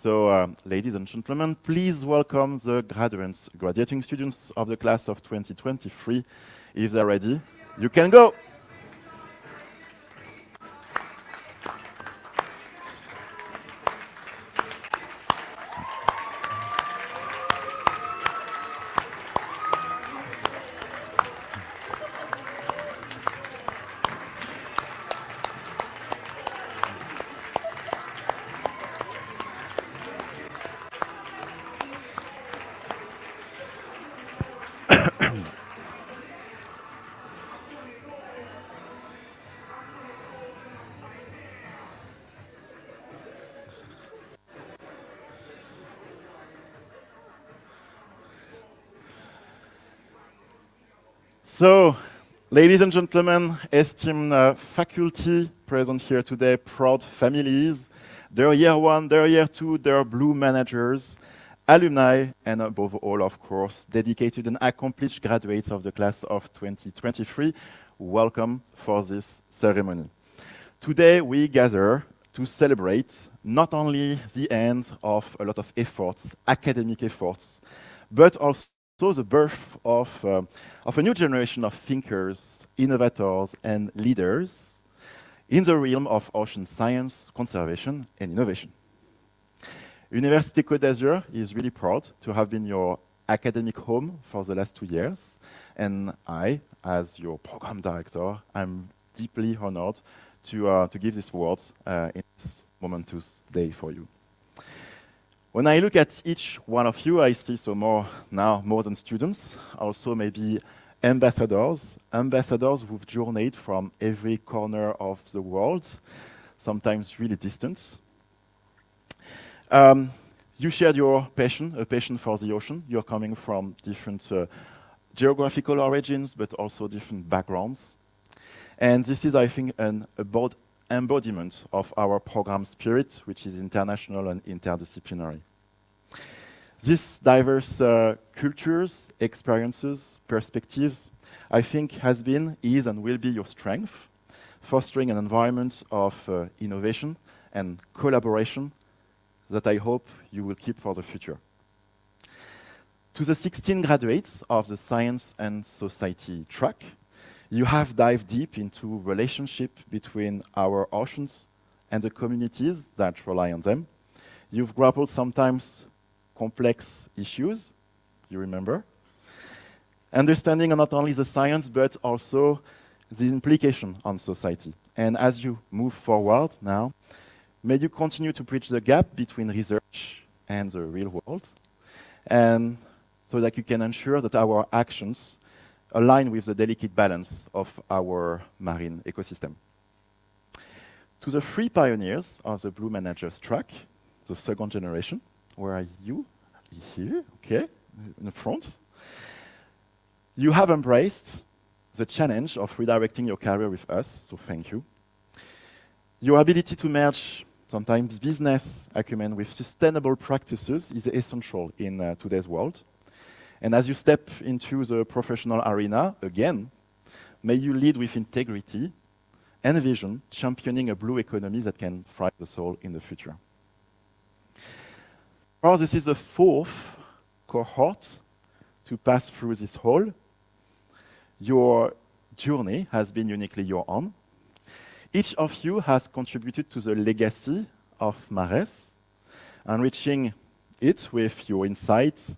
So, ladies and gentlemen, please welcome the graduating students of the class of 2023. If they're ready, you can go. So, ladies and gentlemen, esteemed faculty present here today, proud families, their year one, their year two, their blue managers, alumni, and above all, of course, dedicated and accomplished graduates of the class of 2023, welcome for this ceremony. Today, we gather to celebrate not only the end of a lot of efforts, academic efforts, but also the birth of a new generation of thinkers, innovators, and leaders in the realm of ocean science, conservation, and innovation. Université Côte d'Azur is really proud to have been your academic home for the last 2 years, and I, as your program director, I'm deeply honored to give this award in this momentous day for you. When I look at each one of you, I see more than students, also maybe ambassadors who've journeyed from every corner of the world, sometimes really distant. You shared your passion, a passion for the ocean. You're coming from different geographical origins, but also different backgrounds. And this is, I think, an embodiment of our program spirit, which is international and interdisciplinary. These diverse cultures, experiences, perspectives, I think has been, is, and will be your strength, fostering an environment of innovation and collaboration that I hope you will keep for the future. To the 16 graduates of the Science and Society track, you have dived deep into relationship between our oceans and the communities that rely on them. You've grappled sometimes complex issues, you remember? Understanding not only the science, but also the implication on society. And as you move forward now, may you continue to bridge the gap between research and the real world, and so that you can ensure that our actions align with the delicate balance of our marine ecosystem. To the 3 pioneers of the Blue Managers track, the second generation, where are you? Here, okay, in the front. You have embraced the challenge of redirecting your career with us, so thank you. Your ability to merge sometimes business acumen with sustainable practices is essential in today's world. And as you step into the professional arena, again, may you lead with integrity and vision, championing a blue economy that can thrive the soul in the future. Well, this is the 4th cohort to pass through this hall. Your journey has been uniquely your own. Each of you has contributed to the legacy of MARRES, enriching it with your insights,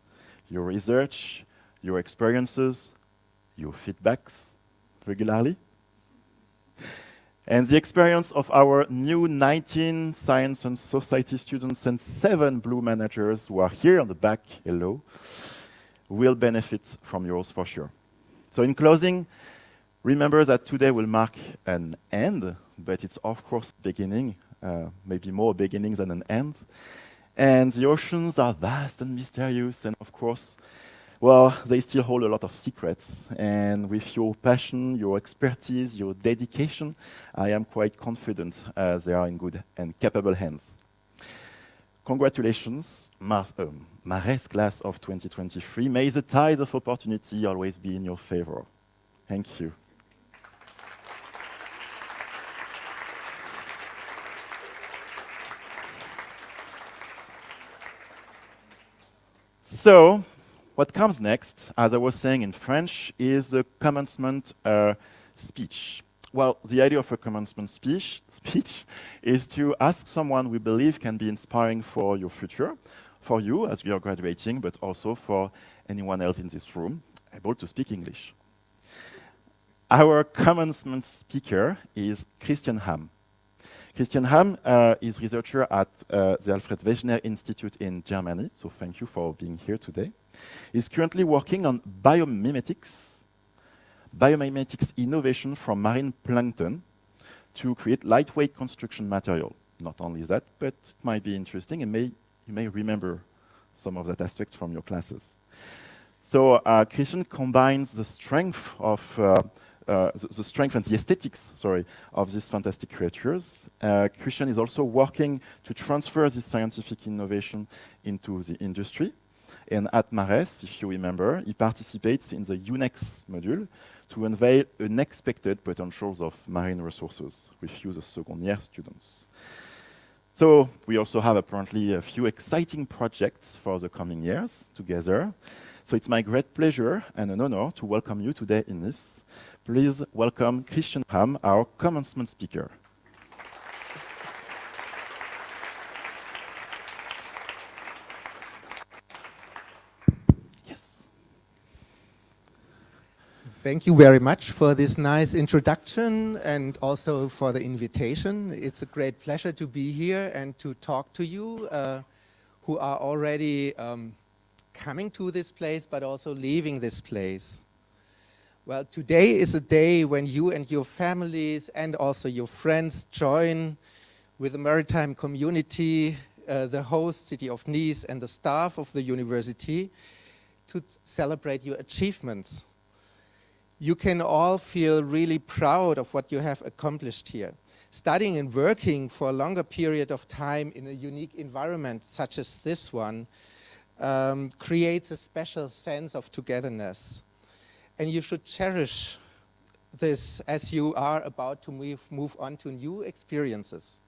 your research, your experiences, your feedbacks regularly. And the experience of our new 19 Science and Society students and 7 Blue Managers who are here on the back, hello, will benefit from yours for sure. So in closing, remember that today will mark an end, but it's of course beginning, maybe more beginning than an end. And the oceans are vast and mysterious, and of course, well, they still hold a lot of secrets. And with your passion, your expertise, your dedication, I am quite confident they are in good and capable hands. Congratulations, MARRES class of 2023. May the tide of opportunity always be in your favor. Thank you. So, what comes next, as I was saying in French, is the commencement speech. Well, the idea of a commencement speech is to ask someone we believe can be inspiring for your future, for you as you are graduating, but also for anyone else in this room able to speak English. Our commencement speaker is Christian Hamm. Christian Hamm is researcher at the Alfred Wegener Institute in Germany, so thank you for being here today. He's currently working on biomimetics innovation from marine plankton to create lightweight construction material. Not only that, but it might be interesting and you may remember some of that aspects from your classes. So Christian combines the strength of the strength and the aesthetics, of these fantastic creatures. Christian is also working to transfer this scientific innovation into the industry. And at MARRES, if you remember, he participates in the UNEX module to unveil unexpected potentials of marine resources with you, the second year students. So we also have apparently a few exciting projects for the coming years together. So it's my great pleasure and an honor to welcome you today in this. Please welcome Christian Hamm, our commencement speaker. Yes. Thank you very much for this nice introduction and also for the invitation. It's a great pleasure to be here and to talk to you who are already coming to this place but also leaving this place. Well, today is a day when you and your families and also your friends join with the maritime community, the host city of Nice and the staff of the university to celebrate your achievements. You can all feel really proud of what you have accomplished here. Studying and working for a longer period of time in a unique environment such as this one creates a special sense of togetherness. And you should cherish this as you are about to move on to new experiences.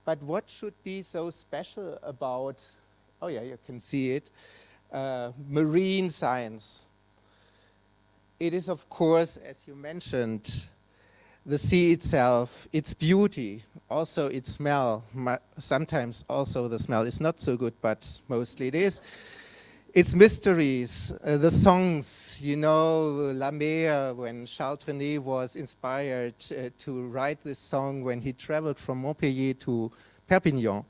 But what should be so special about, oh yeah, you can see it, marine science? It is, of course, as you mentioned, the sea itself, its beauty, also its smell. Sometimes also the smell is not so good, but mostly it is. Its mysteries, the songs, you know, La Mer, when Charles Trenet was inspired to write this song when he traveled from Montpellier to Perpignan.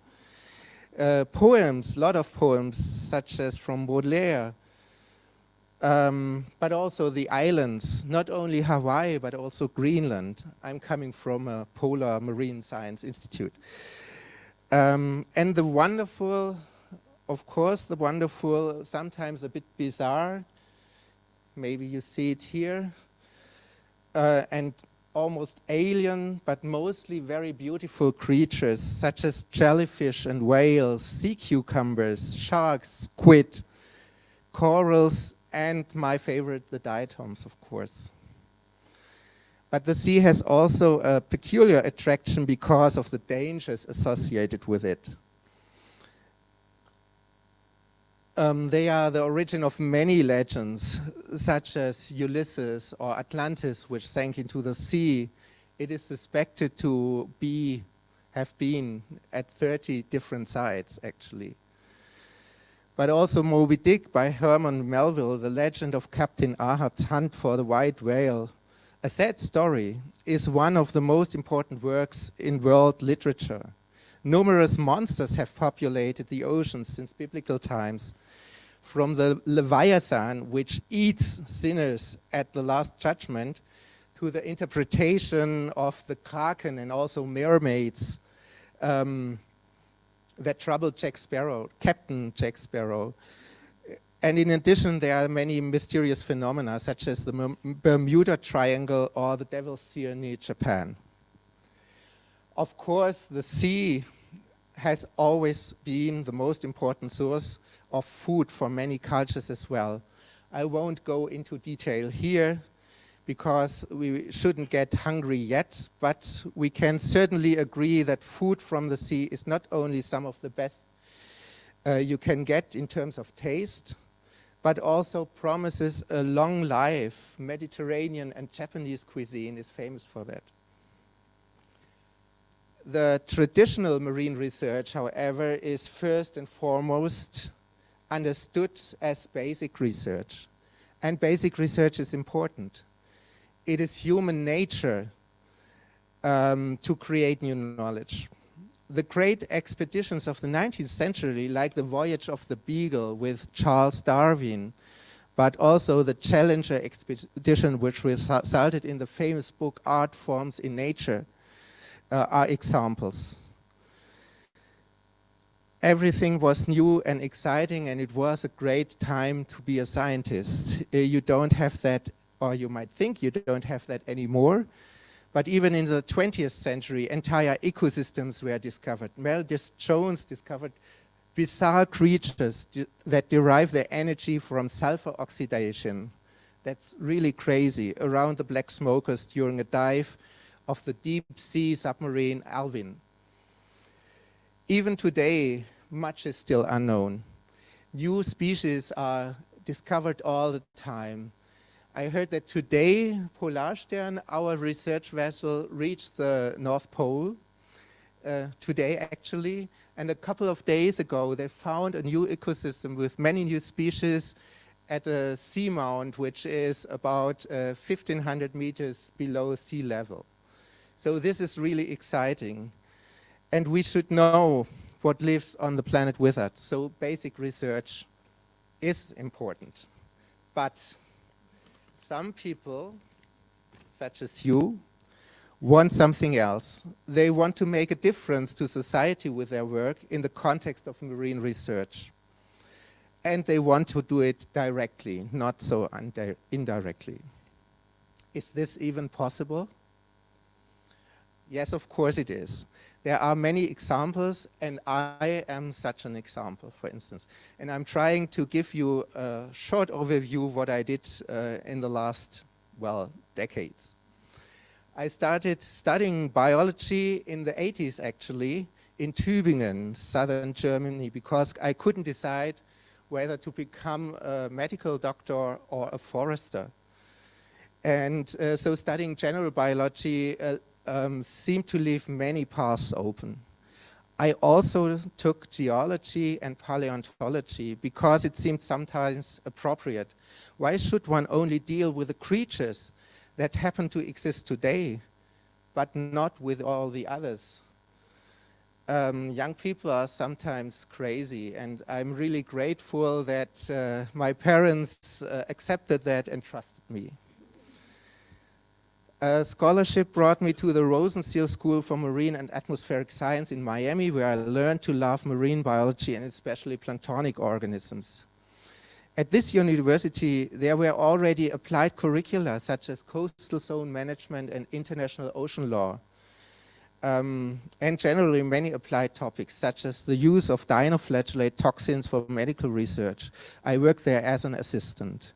Poems, a lot of poems, such as from Baudelaire, but also the islands, not only Hawaii, but also Greenland. I'm coming from a Polar Marine Science Institute. And the wonderful, of course, the wonderful, sometimes a bit bizarre, maybe you see it here, and almost alien, but mostly very beautiful creatures, such as jellyfish and whales, sea cucumbers, sharks, squid, corals, and my favorite, the diatoms, of course. But the sea has also a peculiar attraction because of the dangers associated with it. They are the origin of many legends, such as Ulysses or Atlantis, which sank into the sea. It is suspected to have been at 30 different sites, actually. But also Moby Dick by Herman Melville, the legend of Captain Ahab's hunt for the white whale, a sad story, is one of the most important works in world literature. Numerous monsters have populated the oceans since biblical times, from the Leviathan, which eats sinners at the Last Judgment, to the interpretation of the Kraken and also mermaids that troubled Jack Sparrow, Captain Jack Sparrow. And in addition, there are many mysterious phenomena, such as the Bermuda Triangle or the Devil's Sea near Japan. Of course, the sea has always been the most important source of food for many cultures as well. I won't go into detail here because we shouldn't get hungry yet, but we can certainly agree that food from the sea is not only some of the best you can get in terms of taste, but also promises a long life. Mediterranean and Japanese cuisine is famous for that. The traditional marine research, however, is first and foremost understood as basic research. And basic research is important. It is human nature to create new knowledge. The great expeditions of the 19th century, like the Voyage of the Beagle with Charles Darwin, but also the Challenger expedition, which resulted in the famous book Art Forms in Nature, are examples. Everything was new and exciting, and it was a great time to be a scientist. You don't have that, or you might think you don't have that anymore. But even in the 20th century, entire ecosystems were discovered. Meredith Jones discovered bizarre creatures that derive their energy from sulfur oxidation. That's really crazy. Around the Black Smokers during a dive of the deep sea submarine Alvin. Even today, much is still unknown. New species are discovered all the time. I heard that today, Polarstern, our research vessel, reached the North Pole, today actually, and a couple of days ago they found a new ecosystem with many new species at a seamount which is about 1,500 meters below sea level. So this is really exciting. And we should know what lives on the planet with us. So basic research is important. But some people, such as you, want something else. They want to make a difference to society with their work in the context of marine research. And they want to do it directly, not so indirectly. Is this even possible? Yes, of course it is. There are many examples, and I am such an example, for instance. And I'm trying to give you a short overview of what I did in the last, well, decades. I started studying biology in the 80s, actually, in Tübingen, southern Germany, because I couldn't decide whether to become a medical doctor or a forester. And so studying general biology seemed to leave many paths open. I also took geology and paleontology because it seemed sometimes appropriate. Why should one only deal with the creatures that happen to exist today, but not with all the others? Young people are sometimes crazy, and I'm really grateful that my parents accepted that and trusted me. A scholarship brought me to the Rosenstiel School for Marine and Atmospheric Science in Miami, where I learned to love marine biology and especially planktonic organisms. At this university, there were already applied curricula such as coastal zone management and international ocean law, and generally many applied topics such as the use of dinoflagellate toxins for medical research. I worked there as an assistant.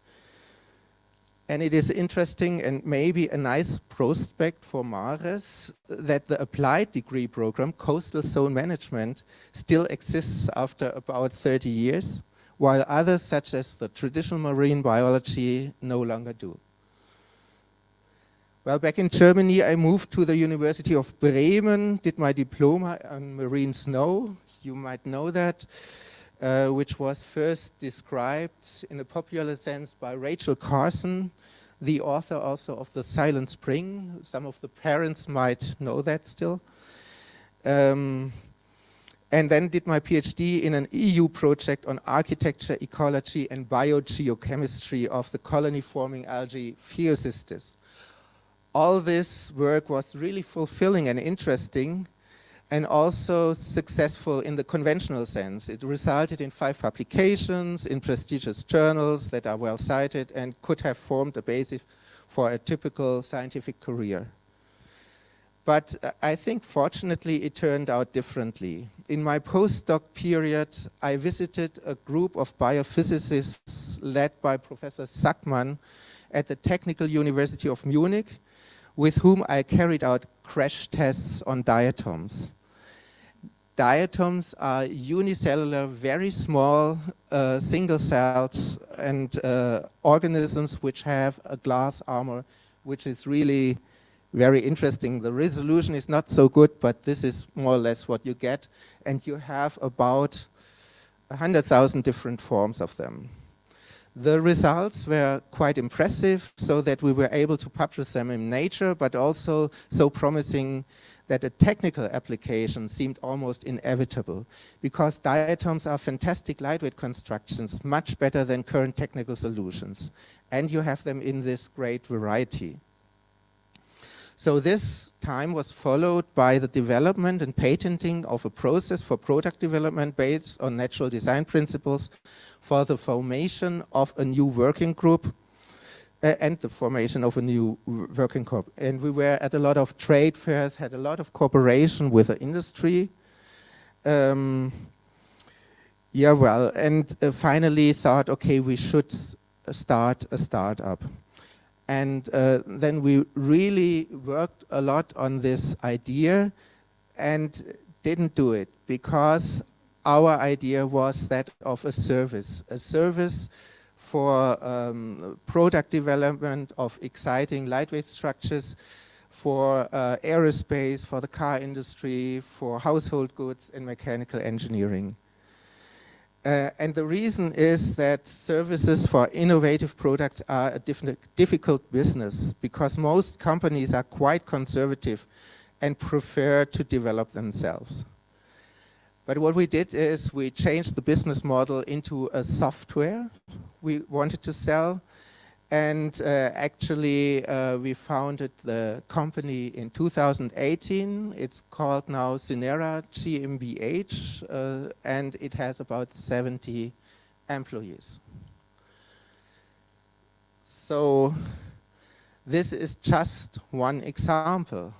And it is interesting and maybe a nice prospect for MARRES that the applied degree program, Coastal Zone Management, still exists after about 30 years, while others such as the traditional marine biology no longer do. Well, back in Germany, I moved to the University of Bremen, did my diploma on marine snow. You might know that. Which was first described in a popular sense by Rachel Carson, the author also of The Silent Spring. Some of the parents might know that still. And then did my PhD in an EU project on architecture, ecology, and biogeochemistry of the colony-forming algae Phaeocystis. All this work was really fulfilling and interesting, and also successful in the conventional sense. It resulted in 5 publications in prestigious journals that are well cited and could have formed a basis for a typical scientific career. But I think fortunately it turned out differently. In my postdoc period, I visited a group of biophysicists led by Professor Sackmann at the Technical University of Munich, with whom I carried out crash tests on diatoms. diatoms are unicellular, very small single cells and organisms which have a glass armor, which is really very interesting. The resolution is not so good, but this is more or less what you get. And you have about 100,000 different forms of them. The results were quite impressive, so that we were able to publish them in Nature, but also so promising that a technical application seemed almost inevitable, because diatoms are fantastic lightweight constructions, much better than current technical solutions. And you have them in this great variety. So this time was followed by the development and patenting of a process for product development based on natural design principles for the formation of a new working group and the formation of a new working group. And we were at a lot of trade fairs, had a lot of cooperation with the industry. And finally thought, okay, we should start a startup. And then we really worked a lot on this idea and didn't do it, because our idea was that of a service for product development of exciting lightweight structures, for aerospace, for the car industry, for household goods and mechanical engineering. And the reason is that services for innovative products are a difficult business, because most companies are quite conservative and prefer to develop themselves. But what we did is we changed the business model into a software we wanted to sell. And actually, we founded the company in 2018. It's called now Synera GmbH, and it has about 70 employees. So this is just one example.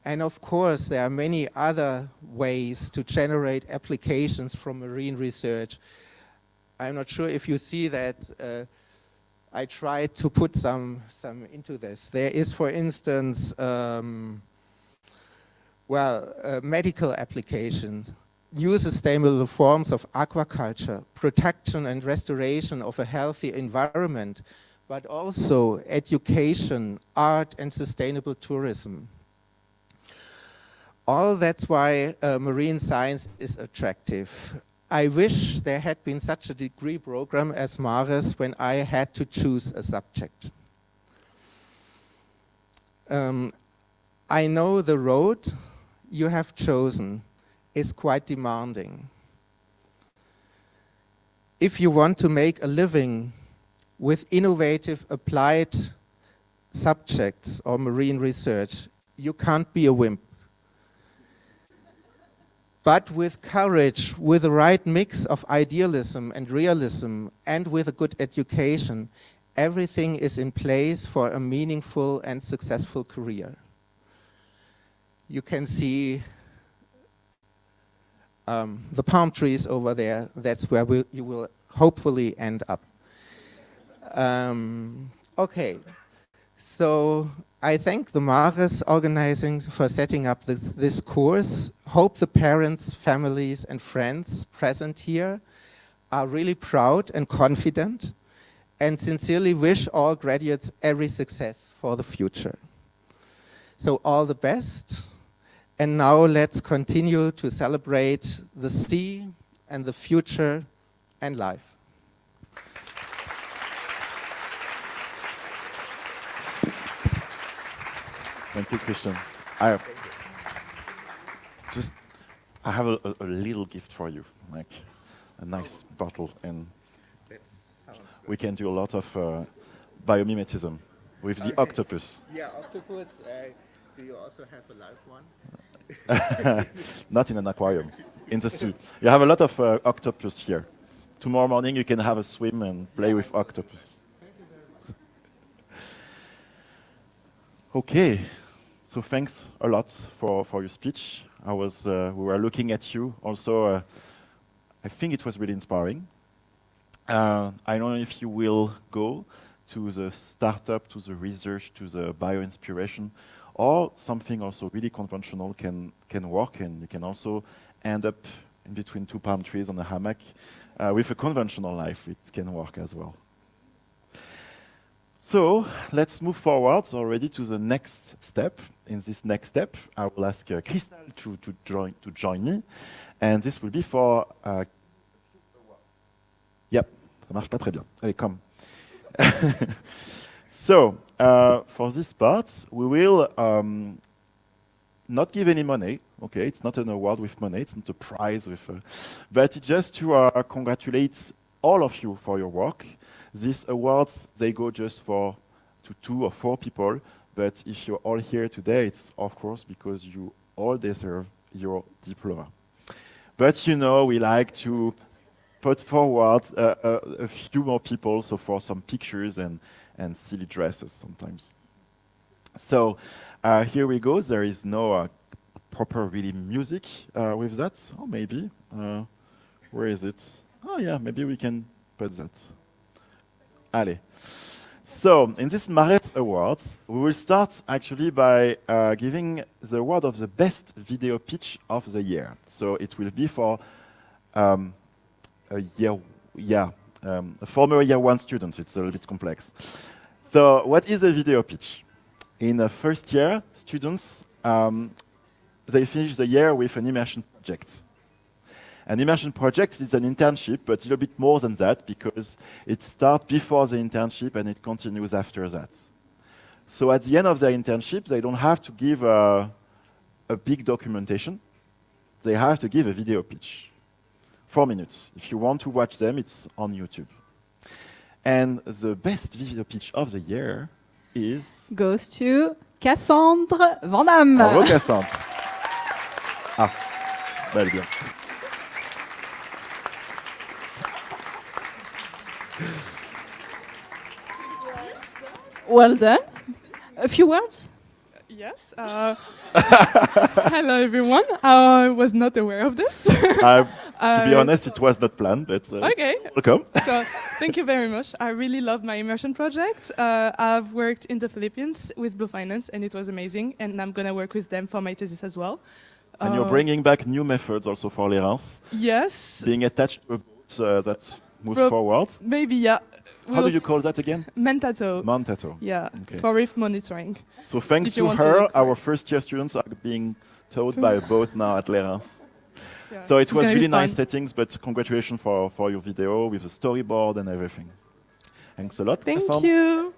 And of course, there are many other ways to generate applications from marine research. I'm not sure if you see that. I tried to put some into this. There is, for instance, medical applications, new sustainable forms of aquaculture, protection and restoration of a healthy environment, but also education, art, and sustainable tourism. All that's why marine science is attractive. I wish there had been such a degree program as MARRES when I had to choose a subject. I know the road you have chosen is quite demanding. If you want to make a living with innovative applied subjects or marine research, you can't be a wimp. But with courage, with the right mix of idealism and realism, and with a good education, everything is in place for a meaningful and successful career. You can see the palm trees over there. That's where you will hopefully end up. Okay, so I thank the MARRES organizing for setting up this course. Hope the parents, families, and friends present here are really proud and confident, and sincerely wish all graduates every success for the future. So all the best. And now let's continue to celebrate the sea and the future and life. Thank you, Christian. I have a little gift for you, like a nice bottle, and we can do a lot of biomimetism with the octopus. Yeah, octopus. Do you also have a live one? Not in an aquarium, in the sea. You have a lot of octopus here. Tomorrow morning you can have a swim and play with octopus. Thank you very much. Okay. So thanks a lot for your speech. We were looking at you. Also, I think it was really inspiring. I don't know if you will go to the startup, to the research, to the bio-inspiration, or something also really conventional can work, and you can also end up in between two palm trees on a hammock. With a conventional life, it can work as well. So let's move forward already to the next step. In this next step, I will ask Christophe to join me, and this will be for. Yep, ça marche pas très bien. Allez, come. So for this part, we will not give any money. Okay, it's not an award with money. It's not a prize with, but it's just to congratulate all of you for your work. These awards, they go just to 2 or 4 people, but if you're all here today, it's of course because you all deserve your diploma. But you know, we like to put forward a few more people, so for some pictures and silly dresses sometimes. So here we go. There is no proper really music with that. Oh, maybe. Where is it? Oh yeah, maybe we can put that. Allez. So, in this MARRES Awards, we will start actually by giving the award of the best video pitch of the year. So, it will be for a former year 1 students. It's a little bit complex. So, what is a video pitch? In the first year, students, they finish the year with an immersion project. An immersion project is an internship, but a little bit more than that because it starts before the internship and it continues after that. So at the end of their internship, they don't have to give a big documentation. They have to give a video pitch. 4 minutes. If you want to watch them, it's on YouTube. And the best video pitch of the year goes to Cassandre Van Damme. Bravo, Cassandre. Ah, belle bien. Well done. A few words? Yes. Hello, everyone. I was not aware of this. To be honest, it was not planned, but okay. Welcome. So, thank you very much. I really love my immersion project. I've worked in the Philippines with Blue Finance, and it was amazing. And I'm going to work with them for my thesis as well. And you're bringing back new methods also for Lérins. Yes. Being attached to a boat that moves forward. Maybe, yeah. How do you call that again? Mentato. Mentato. Yeah, okay. for reef monitoring. So thanks to her, our first year students are being towed by a boat now at Lérins. Yeah. So it was really nice settings, but congratulations for your video with the storyboard and everything. Thanks a lot. Thank you.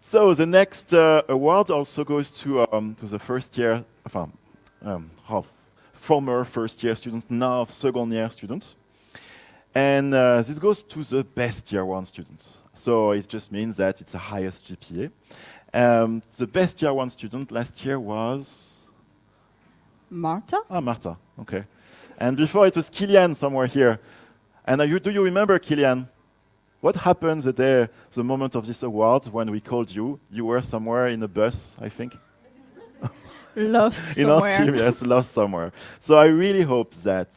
So the next award also goes to the first year, former first year students, now second year students. And this goes to the best year 1 students. So it just means that it's the highest GPA. The best year 1 student last year was? Marta. Ah, Marta, okay. And before it was Kilian somewhere here. And do you remember, Kilian? What happened the moment of this award when we called you? You were somewhere in a bus, I think? Lost in somewhere. our team, yes, lost somewhere. So I really hope that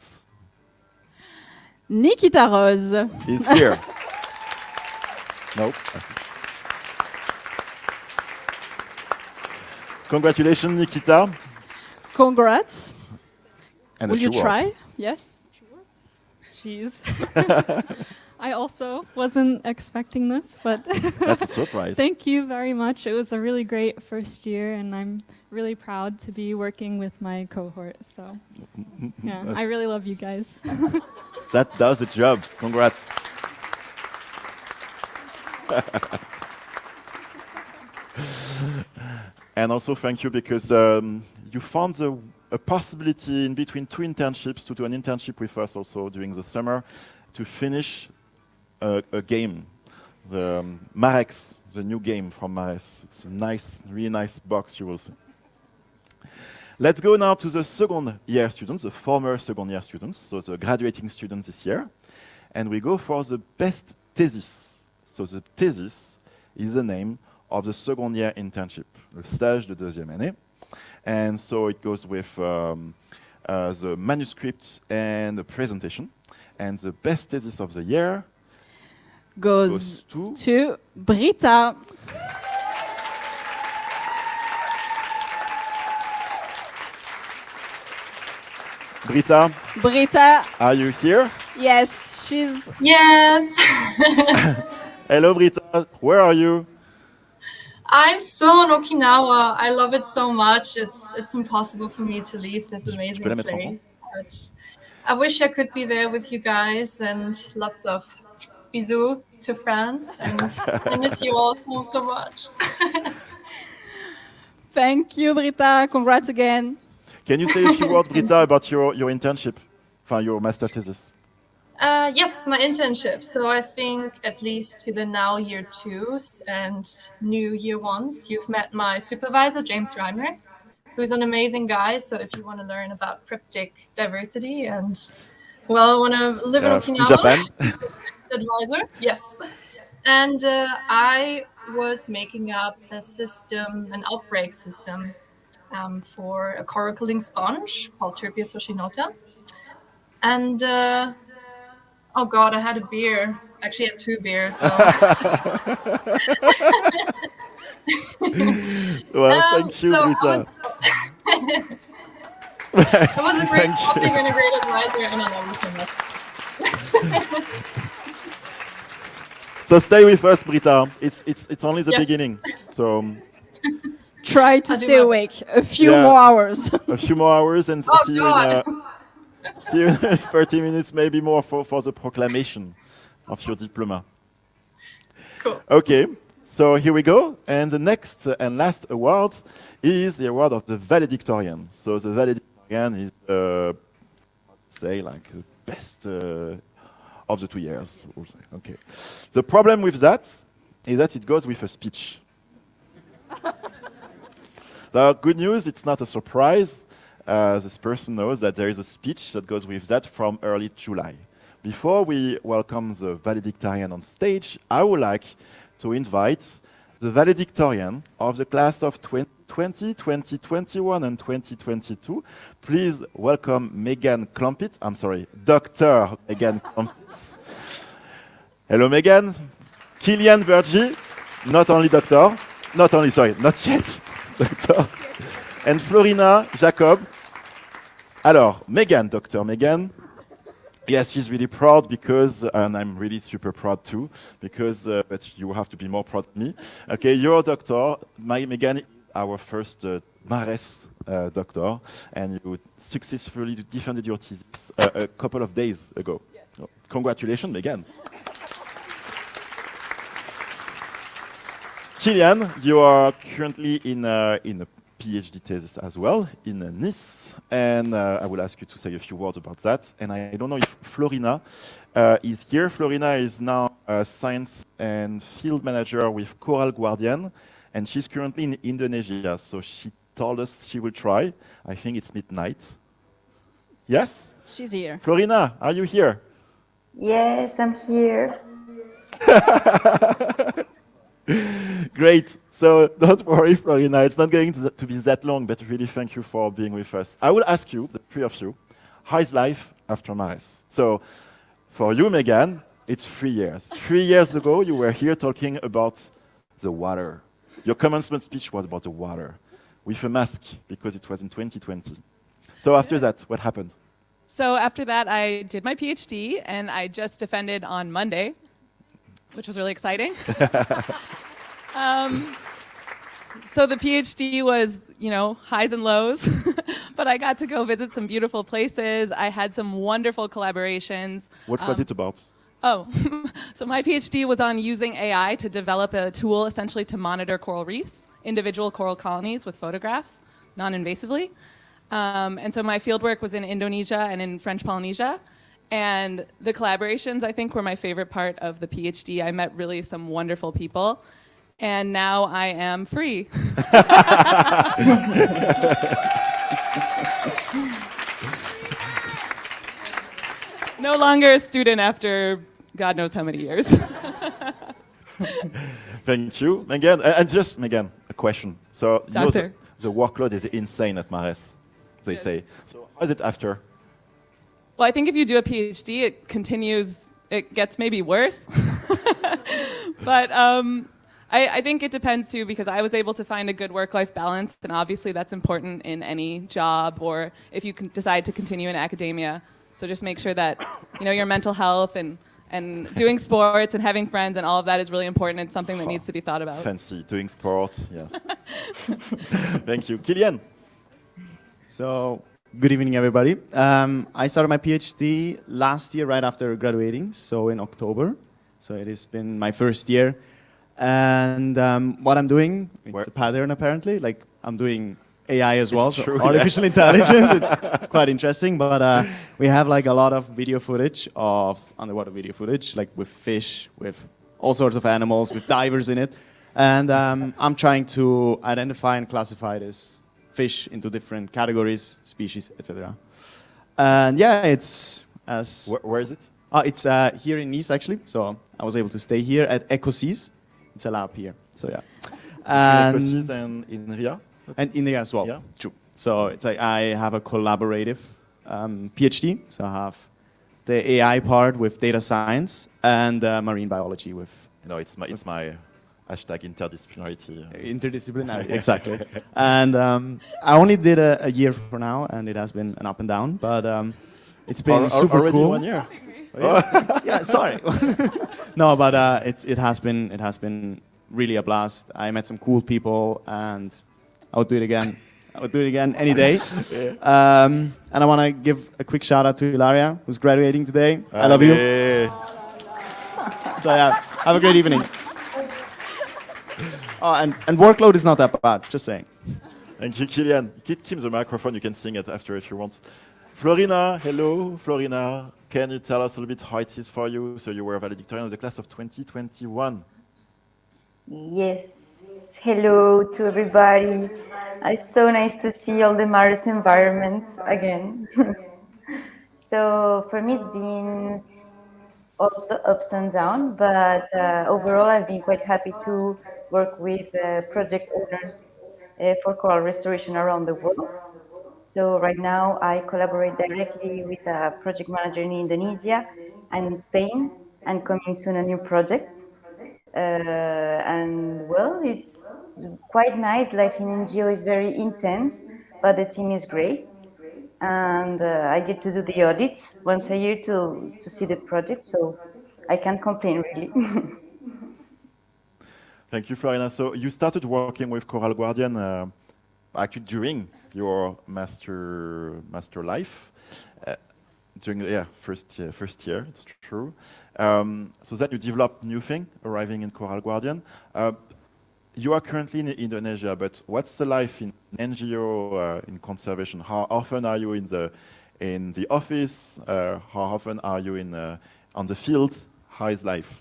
Nikita Rose is here. Nope. Congratulations, Nikita. Congrats. And will you try? Words. Yes. Jeez. I also wasn't expecting this, but that's a surprise. Thank you very much. It was a really great first year, and I'm really proud to be working with my cohort. So, yeah, I really love you guys. That does the job. Congrats. And also thank you because you found a possibility in between 2 internships to do an internship with us also during the summer to finish a game, the MARRES, the new game from MARRES. It's a nice, really nice box, you will see. Let's go now to the second year students, the former second year students, so the graduating students this year. And we go for the best thesis. So the thesis is the name of the second year internship, le stage de deuxième année. And so it goes with the manuscript and the presentation. And the best thesis of the year goes to to Britta. Britta. Britta, Are you here? yes, she's Yes. Hello, Britta. Where are you? I'm still in Okinawa. I love it so much. It's impossible for me to leave this amazing peux la mettre en place. But I wish I could be there with you guys, and lots of bisous to France, and I miss you all so much. Thank you, Britta. Congrats again. Can you say a few words, Britta, about your internship, your master thesis? Yes, my internship. So I think at least to the now year twos and new year ones, you've met my supervisor, James Reinrich, who's an amazing guy. So if you want to learn about cryptic diversity and, well, want to live in Okinawa, In Japan? advisor, yes. And I was making up a system, an outbreak system for a coral killing sponge called Terpius oshinota. And oh God, I had a beer. Actually, I had 2 beers. So. Well, thank you, so Britta. I was a great Thank shopping you. and a great advisor, and I love you so much. So stay with us, Britta. It's only the Yes. beginning. So Try to I do stay my awake a few Yeah. more hours. a few more hours and Oh, see you God. see you in 30 minutes, maybe more, for the proclamation of your diploma. Cool. Okay, so here we go. And the next and last award is the award of the Valedictorian. So the Valedictorian is, how to say, like the best of the 2 years. We'll say. Okay. The problem with that is that it goes with a speech. The good news, it's not a surprise. This person knows that there is a speech that goes with that from early July. Before we welcome the valedictorian on stage, I would like to invite the valedictorian of the class of 2020, 2021, and 2022. Please welcome Megan Klumpit. I'm sorry, Dr. Megan Klumpit. Hello, Megan. Kilian Bergy, not only doctor, not yet, doctor. And Florina Jacob. Alors, Megan, Dr. Megan. Yes, she's really proud because, and I'm really super proud too, because but you have to be more proud than me. Okay, you're a doctor. Megan is our first MARRES doctor, and you successfully defended your thesis a couple of days ago. Yes. So, congratulations, Megan. Kilian, you are currently in a PhD thesis as well in Nice, and I will ask you to say a few words about that. And I don't know if Florina is here. Florina is now a science and field manager with Coral Guardian, and she's currently in Indonesia. So she told us she will try. I think it's midnight. Yes? She's here. Florina, are you here? Yes, I'm here. Great. So don't worry, Florina. It's not going to be that long, but really thank you for being with us. I will ask you, the 3 of you, how is life after MARRES? So for you, Megan, it's 3 years. 3 years ago, you were here talking about the water. Your commencement speech was about the water with a mask because it was in 2020. So after that, what happened? So after that, I did my PhD, and I just defended on Monday, which was really exciting. So the PhD was, highs and lows, but I got to go visit some beautiful places. I had some wonderful collaborations. What was it about? Oh, so my PhD was on using AI to develop a tool essentially to monitor coral reefs, individual coral colonies with photographs, non-invasively. And so my fieldwork was in Indonesia and in French Polynesia. And the collaborations, I think, were my favorite part of the PhD. I met really some wonderful people. And now I am free. No longer a student after God knows how many years. Thank you, Megan. And just, Megan, a question. So you know Doctor. the workload is insane at MARRES, they say. So how is it after? Well, I think if you do a PhD, it continues it gets maybe worse. But I think it depends too, because I was able to find a good work-life balance, and obviously that's important in any job or if you can decide to continue in academia. So just make sure that your mental health and doing sports and having friends and all of that is really important. It's something that needs to be thought about. Fancy doing sports, yes. Thank you, Kylian. So, good evening, everybody. I started my PhD last year, right after graduating, so in October. So it has been my first year. And what I'm doing, it's a pattern apparently. Like, I'm doing AI as well, so true, artificial intelligence. It's quite interesting, but we have like a lot of video footage of underwater video footage, like with fish, with all sorts of animals, with divers in it. And I'm trying to identify and classify this fish into different categories, species, etc. And yeah, it's as... Where is it? It's here in Nice, actually. So I was able to stay here at EcoSeas. It's a lab here, so yeah. And in Ria? And in Ria as well, yeah. True. So it's like I have a collaborative PhD. So I have the AI part with data science and marine biology with... It's my hashtag interdisciplinarity. Interdisciplinary, exactly. And I only did a year for now, and it has been an up and down, but it's been super already cool. 1 year. Yeah, sorry. No, but it has been really a blast. I met some cool people, and I would do it again. I would do it again any day. Yeah. And I want to give a quick shout out to Ilaria, who's graduating today. I love you. So yeah, have a great evening. Oh, and workload is not that bad, just saying. Thank you, Kylian. Keep the microphone, you can sing it after if you want. Florina, hello. Florina, can you tell us a little bit how it is for you? So you were a valedictorian of the class of 2021. Yes. Hello to everybody. It's so nice to see all the MARRES environments again. So for me, it's been also ups and downs, but overall, I've been quite happy to work with project owners for coral restoration around the world. So right now, I collaborate directly with a project manager in Indonesia and in Spain, and coming soon a new project. And well, it's quite nice. Life in NGO is very intense, but the team is great. And I get to do the audits once a year to see the project, so I can't complain really. Thank you, Florina. So you started working with Coral Guardian actually during your master life, during first year. It's true. So that you developed new thing, arriving in Coral Guardian. You are currently in Indonesia, but what's the life in NGO in conservation? How often are you in the office? How often are you on the field? How is life?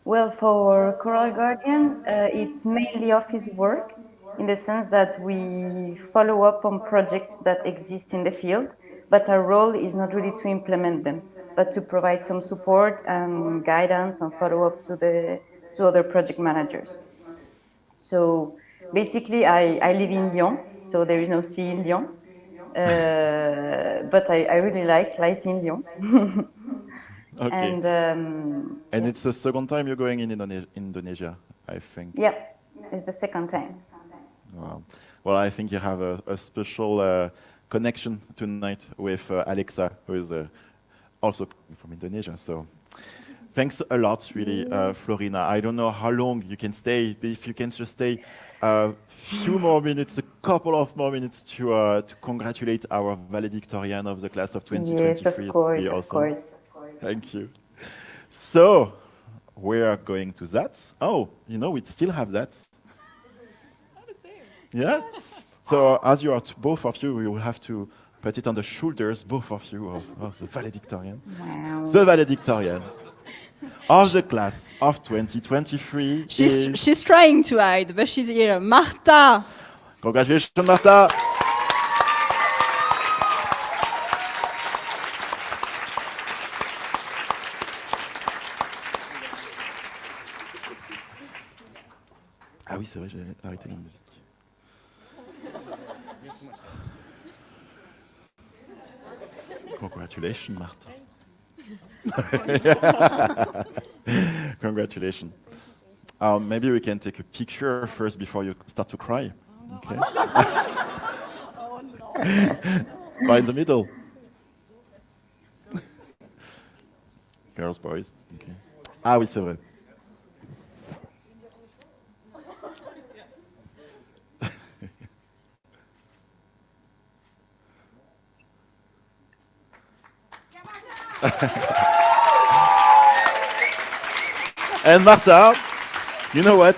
Well, for Coral Guardian, it's mainly office work, in the sense that we follow up on projects that exist in the field, but our role is not really to implement them, but to provide some support and guidance and follow up to other project managers. So basically, I live in Lyon, so there is no sea in Lyon, but I really like life in Lyon. Okay. And it's the second time you're going in Indonesia, I think. Yeah, it's the second time. Wow. Well, I think you have a special connection tonight with Alexa, who is also from Indonesia. So thanks a lot, really, Florina. I don't know how long you can stay, but if you can just stay a few more minutes, a couple of more minutes to congratulate our valedictorian of the class of 2023. Yes, of course, awesome. of course. Thank you. So we are going to that. Oh, we still have that. Yeah. So as you are both of you, we will have to put it on the shoulders, both of you, of the valedictorian. Wow. The valedictorian of the class of 2023. She's trying to hide, but she's here. Marta. Congratulations, Marta. Ah oui, c'est vrai, j'ai arrêté la musique. Congratulations, Marta. Congratulations. Maybe we can take a picture first before you start to cry. Okay. Oh no. Right in the middle. Girls, boys. Okay. Ah oui, c'est vrai. And Marta, you know what?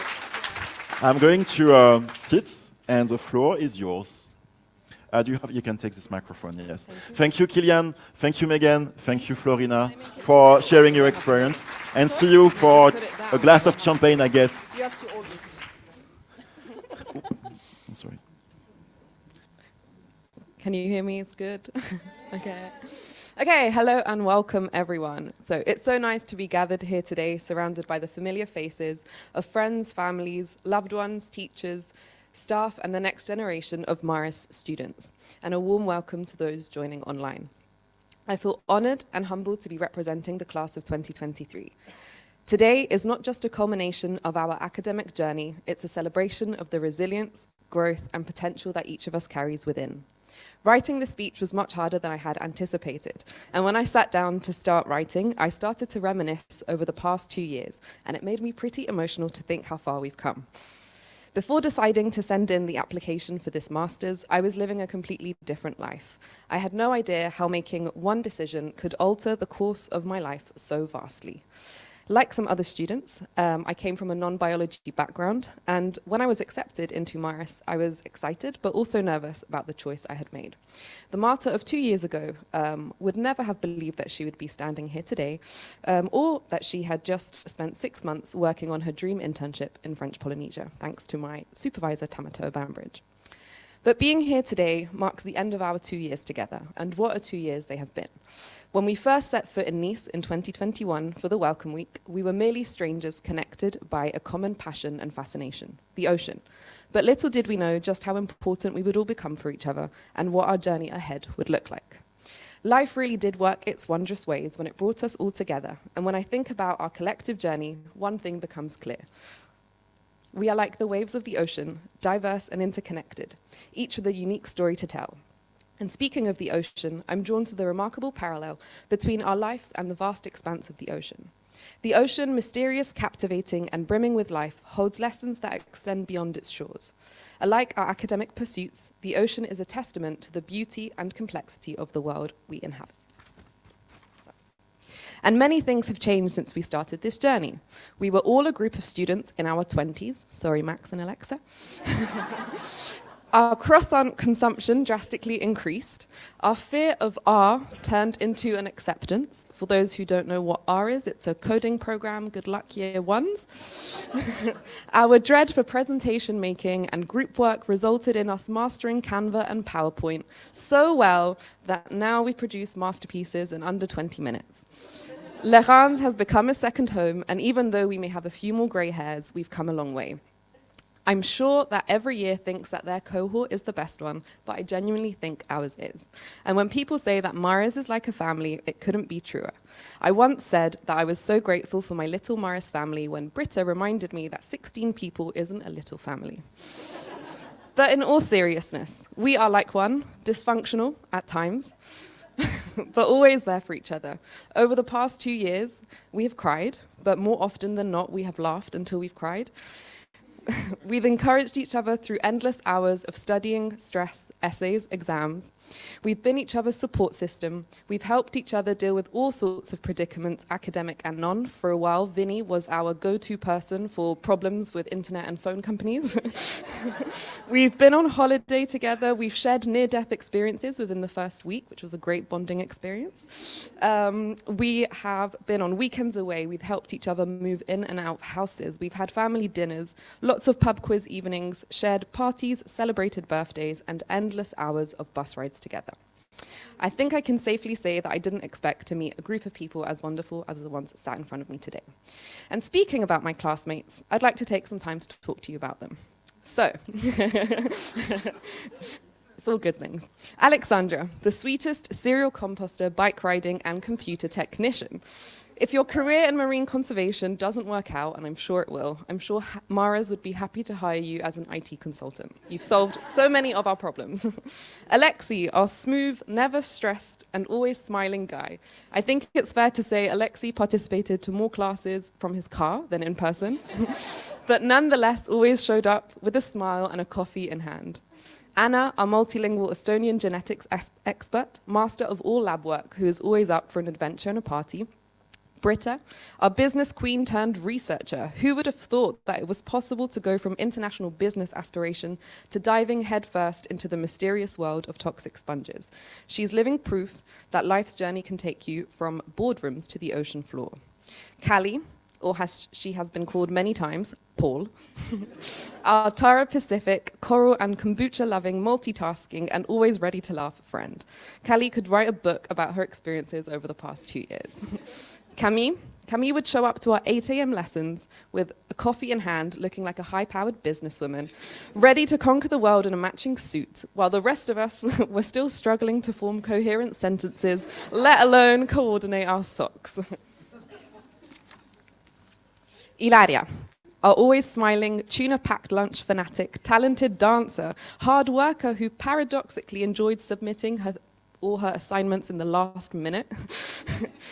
I'm going to sit, and the floor is yours. You can take this microphone, yes. Thank you, Kilian. Thank you, Megan. Thank you, Florina, for sharing your experience. And see you for a glass of champagne, I guess. You have to hold it. I'm sorry. Can you hear me? It's good. Okay. Okay, hello and welcome everyone. So it's so nice to be gathered here today, surrounded by the familiar faces of friends, families, loved ones, teachers, staff, and the next generation of MARRES students. And a warm welcome to those joining online. I feel honored and humbled to be representing the class of 2023. Today is not just a culmination of our academic journey, it's a celebration of the resilience, growth, and potential that each of us carries within. Writing this speech was much harder than I had anticipated, and when I sat down to start writing, I started to reminisce over the past 2 years, and it made me pretty emotional to think how far we've come. Before deciding to send in the application for this master's, I was living a completely different life. I had no idea how making one decision could alter the course of my life so vastly. Like some other students, I came from a non-biology background, and when I was accepted into MARRES, I was excited but also nervous about the choice I had made. The Marta of 2 years ago would never have believed that she would be standing here today, or that she had just spent 6 months working on her dream internship in French Polynesia, thanks to my supervisor, Tamato Bambridge. But being here today marks the end of our 2 years together, and what a 2 years they have been. When we first set foot in Nice in 2021 for the Welcome Week, we were merely strangers connected by a common passion and fascination, the ocean. But little did we know just how important we would all become for each other and what our journey ahead would look like. Life really did work its wondrous ways when it brought us all together, and when I think about our collective journey, one thing becomes clear. We are like the waves of the ocean, diverse and interconnected, each with a unique story to tell. And speaking of the ocean, I'm drawn to the remarkable parallel between our lives and the vast expanse of the ocean. The ocean, mysterious, captivating, and brimming with life, holds lessons that extend beyond its shores. Alike our academic pursuits, the ocean is a testament to the beauty and complexity of the world we inhabit. And many things have changed since we started this journey. We were all a group of students in our 20s. Sorry, Max and Alexa. Our croissant consumption drastically increased. Our fear of R turned into an acceptance. For those who don't know what R is, it's a coding program, good luck year ones. Our dread for presentation making and group work resulted in us mastering Canva and PowerPoint so well that now we produce masterpieces in under 20 minutes. Le Rans has become a second home, and even though we may have a few more grey hairs, we've come a long way. I'm sure that every year thinks that their cohort is the best one, but I genuinely think ours is. And when people say that MARRES is like a family, it couldn't be truer. I once said that I was so grateful for my little MARRES family when Britta reminded me that 16 people isn't a little family. But in all seriousness, we are like one, dysfunctional at times, but always there for each other. Over the past 2 years, we have cried, but more often than not, we have laughed until we've cried. We've encouraged each other through endless hours of studying, stress, essays, exams. We've been each other's support system. We've helped each other deal with all sorts of predicaments, academic and non. For a while, Vinny was our go-to person for problems with internet and phone companies. We've been on holiday together. We've shared near-death experiences within the first week, which was a great bonding experience. We have been on weekends away. We've helped each other move in and out of houses. We've had family dinners, lots of pub quiz evenings, shared parties, celebrated birthdays, and endless hours of bus rides together. I think I can safely say that I didn't expect to meet a group of people as wonderful as the ones that sat in front of me today. And speaking about my classmates, I'd like to take some time to talk to you about them. So, It's all good things. Alexandra, the sweetest serial composter, bike riding, and computer technician. If your career in marine conservation doesn't work out, and I'm sure it will, I'm sure MARRES would be happy to hire you as an IT consultant. You've solved so many of our problems. Alexi, our smooth, never stressed, and always smiling guy. I think it's fair to say Alexi participated to more classes from his car than in person, but nonetheless always showed up with a smile and a coffee in hand. Anna, our multilingual Estonian genetics expert, master of all lab work, who is always up for an adventure and a party. Britta, our business queen turned researcher. Who would have thought that it was possible to go from international business aspiration to diving headfirst into the mysterious world of toxic sponges? She's living proof that life's journey can take you from boardrooms to the ocean floor. Callie, or as she has been called many times, Paul, our Tara Pacific, coral and kombucha-loving, multitasking, and always ready to laugh friend. Callie could write a book about her experiences over the past 2 years. Camille would show up to our 8 a.m. lessons with a coffee in hand, looking like a high-powered businesswoman, ready to conquer the world in a matching suit, while the rest of us were still struggling to form coherent sentences, let alone coordinate our socks. Ilaria, our always smiling, tuna-packed lunch fanatic, talented dancer, hard worker who paradoxically enjoyed submitting all her assignments in the last minute.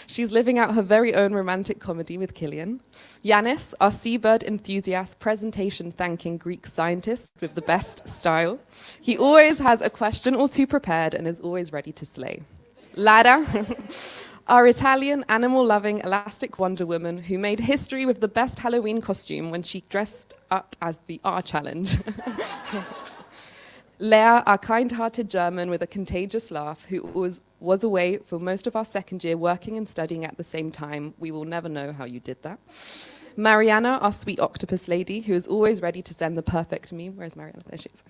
She's living out her very own romantic comedy with Killian. Yanis, our seabird enthusiast, presentation-thanking Greek scientist with the best style. He always has a question or two prepared and is always ready to slay. Lara, our Italian animal-loving elastic Wonder Woman who made history with the best Halloween costume when she dressed up as the R Challenge. Lea, our kind-hearted German with a contagious laugh, who was away for most of our second year working and studying at the same time. We will never know how you did that. Mariana, our sweet octopus lady, who is always ready to send the perfect meme. Where's Mariana? There she is.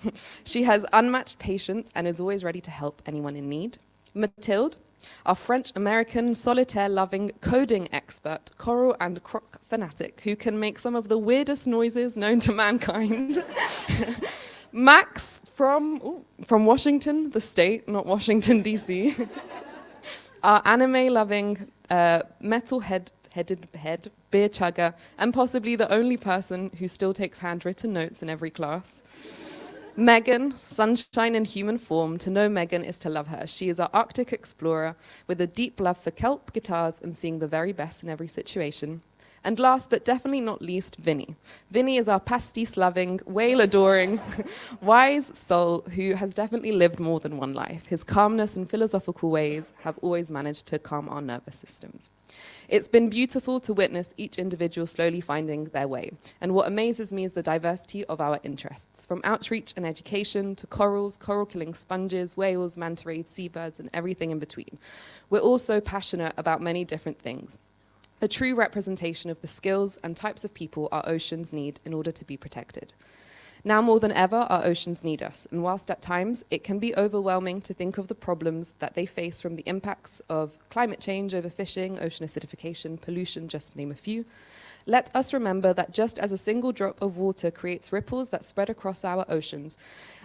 She has unmatched patience and is always ready to help anyone in need. Mathilde, our French-American, solitaire-loving, coding expert, coral and croc fanatic, who can make some of the weirdest noises known to mankind. Max from Washington, the state, not Washington, D.C. Our anime-loving, metal-headed beer chugger, and possibly the only person who still takes handwritten notes in every class. Megan, sunshine in human form. To know Megan is to love her. She is our Arctic explorer with a deep love for kelp, guitars, and seeing the very best in every situation. And last but definitely not least, Vinny. Vinny is our pastis-loving, whale-adoring, wise soul who has definitely lived more than one life. His calmness and philosophical ways have always managed to calm our nervous systems. It's been beautiful to witness each individual slowly finding their way. And what amazes me is the diversity of our interests, from outreach and education to corals, coral-killing sponges, whales, manta rays, seabirds, and everything in between. We're all so passionate about many different things. A true representation of the skills and types of people our oceans need in order to be protected. Now more than ever, our oceans need us, and whilst at times it can be overwhelming to think of the problems that they face from the impacts of climate change, overfishing, ocean acidification, pollution, just to name a few, let us remember that just as a single drop of water creates ripples that spread across our oceans,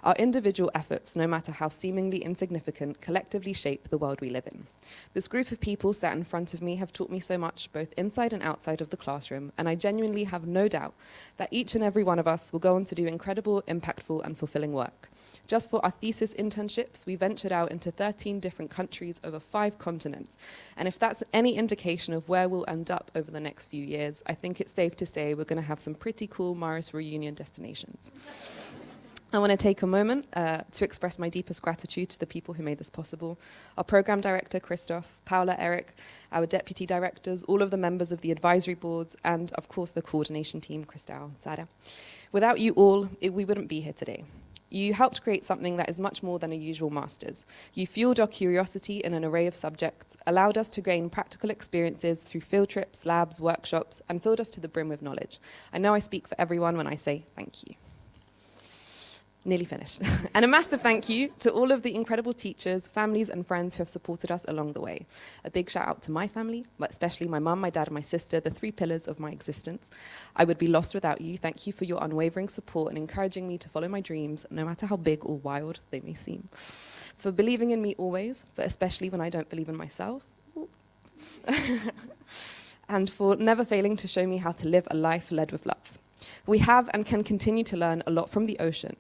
our individual efforts, no matter how seemingly insignificant, collectively shape the world we live in. This group of people sat in front of me have taught me so much, both inside and outside of the classroom, and I genuinely have no doubt that each and every one of us will go on to do incredible, impactful, and fulfilling work. Just for our thesis internships, we ventured out into 13 different countries over 5 continents. And if that's any indication of where we'll end up over the next few years, I think it's safe to say we're going to have some pretty cool MARRES reunion destinations. I want to take a moment to express my deepest gratitude to the people who made this possible. Our program director, Christophe, Paula, Eric, our deputy directors, all of the members of the advisory boards, and of course the coordination team, Christelle and Sarah. Without you all, we wouldn't be here today. You helped create something that is much more than a usual master's. You fueled our curiosity in an array of subjects, allowed us to gain practical experiences through field trips, labs, workshops, and filled us to the brim with knowledge. I know I speak for everyone when I say thank you. Nearly finished. And a massive thank you to all of the incredible teachers, families, and friends who have supported us along the way. A big shout out to my family, but especially my mum, my dad, and my sister, the 3 pillars of my existence. I would be lost without you. Thank you for your unwavering support and encouraging me to follow my dreams, no matter how big or wild they may seem. For believing in me always, but especially when I don't believe in myself. And for never failing to show me how to live a life led with love. We have and can continue to learn a lot from the ocean.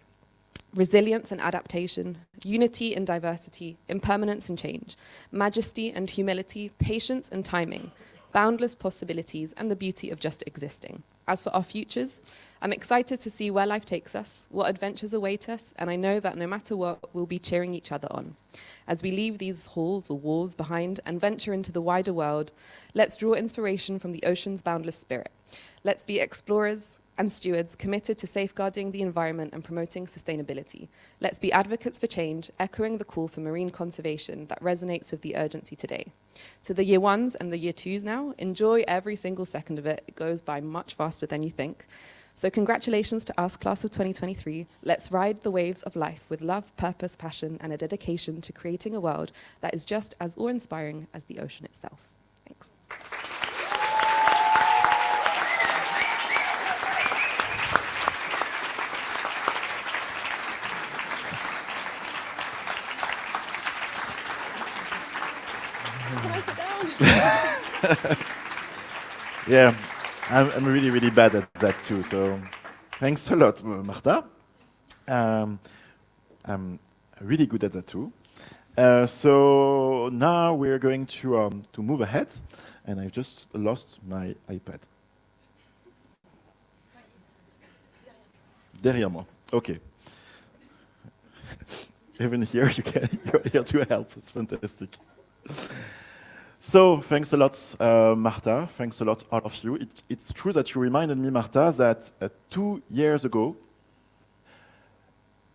Resilience and adaptation, unity and diversity, impermanence and change, majesty and humility, patience and timing, boundless possibilities, and the beauty of just existing. As for our futures, I'm excited to see where life takes us, what adventures await us, and I know that no matter what, we'll be cheering each other on. As we leave these halls or walls behind and venture into the wider world, let's draw inspiration from the ocean's boundless spirit. Let's be explorers and stewards committed to safeguarding the environment and promoting sustainability. Let's be advocates for change, echoing the call for marine conservation that resonates with the urgency today. To the year 1s and the year 2s now, enjoy every single second of it. It goes by much faster than you think. So congratulations to us, class of 2023. Let's ride the waves of life with love, purpose, passion, and a dedication to creating a world that is just as awe-inspiring as the ocean itself. Thanks. Yeah, I'm really, really bad at that too. So thanks a lot, Marta. I'm really good at that too. So now we're going to move ahead, and I've just lost my iPad. Derrière moi. Okay. Even here, you're here to help. It's fantastic. So, thanks a lot, Marta. Thanks a lot, all of you. It's true that you reminded me, Marta, that 2 years ago,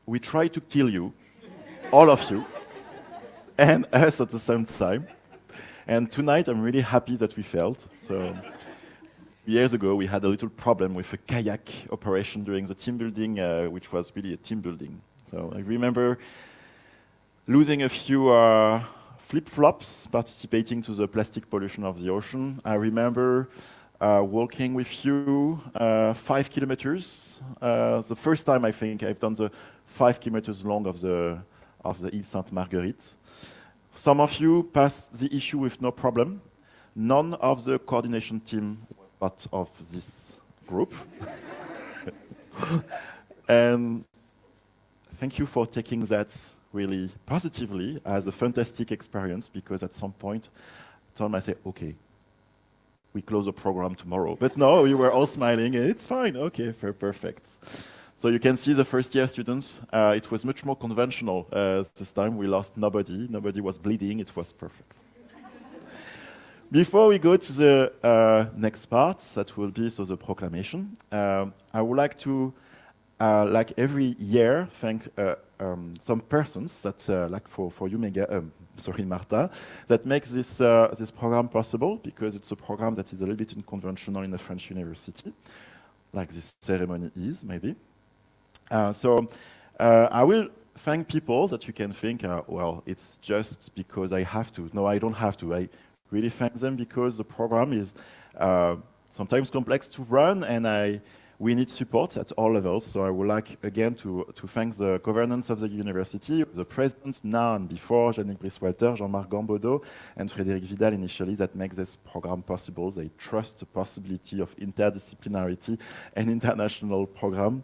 we tried to kill you, all of you, and us at the same time. And tonight, I'm really happy that we failed. So, years ago, we had a little problem with a kayak operation during the team building, which was really a team building. So, I remember losing a few flip-flops, participating to the plastic pollution of the ocean. I remember walking with you 5 kilometers. The first time I think I've done the 5 kilometers long of the Ile Sainte-Marguerite. Some of you passed the issue with no problem. None of the coordination team was part of this group. And thank you for taking that really positively as a fantastic experience, because at some point I told myself, okay, we close the program tomorrow. But no, we were all smiling, and it's fine, okay, perfect. So you can see the first year students, it was much more conventional this time. We lost nobody was bleeding, it was perfect. Before we go to the next part, that will be the proclamation, I would like to, like every year, thank some persons that, like for you, Marta, that makes this this program possible, because it's a program that is a little bit unconventional in a French university, like this ceremony is, maybe. So I will thank people that you can think, well, it's just because I have to. No, I don't have to. I really thank them because the program is sometimes complex to run, and we need support at all levels. So I would like, again, to thank the governance of the university, the presidents now and before, Jeannick Brice-Walter, Jean-Marc Gambodo, and Frédéric Vidal initially, that make this program possible. They trust the possibility of interdisciplinarity and international program.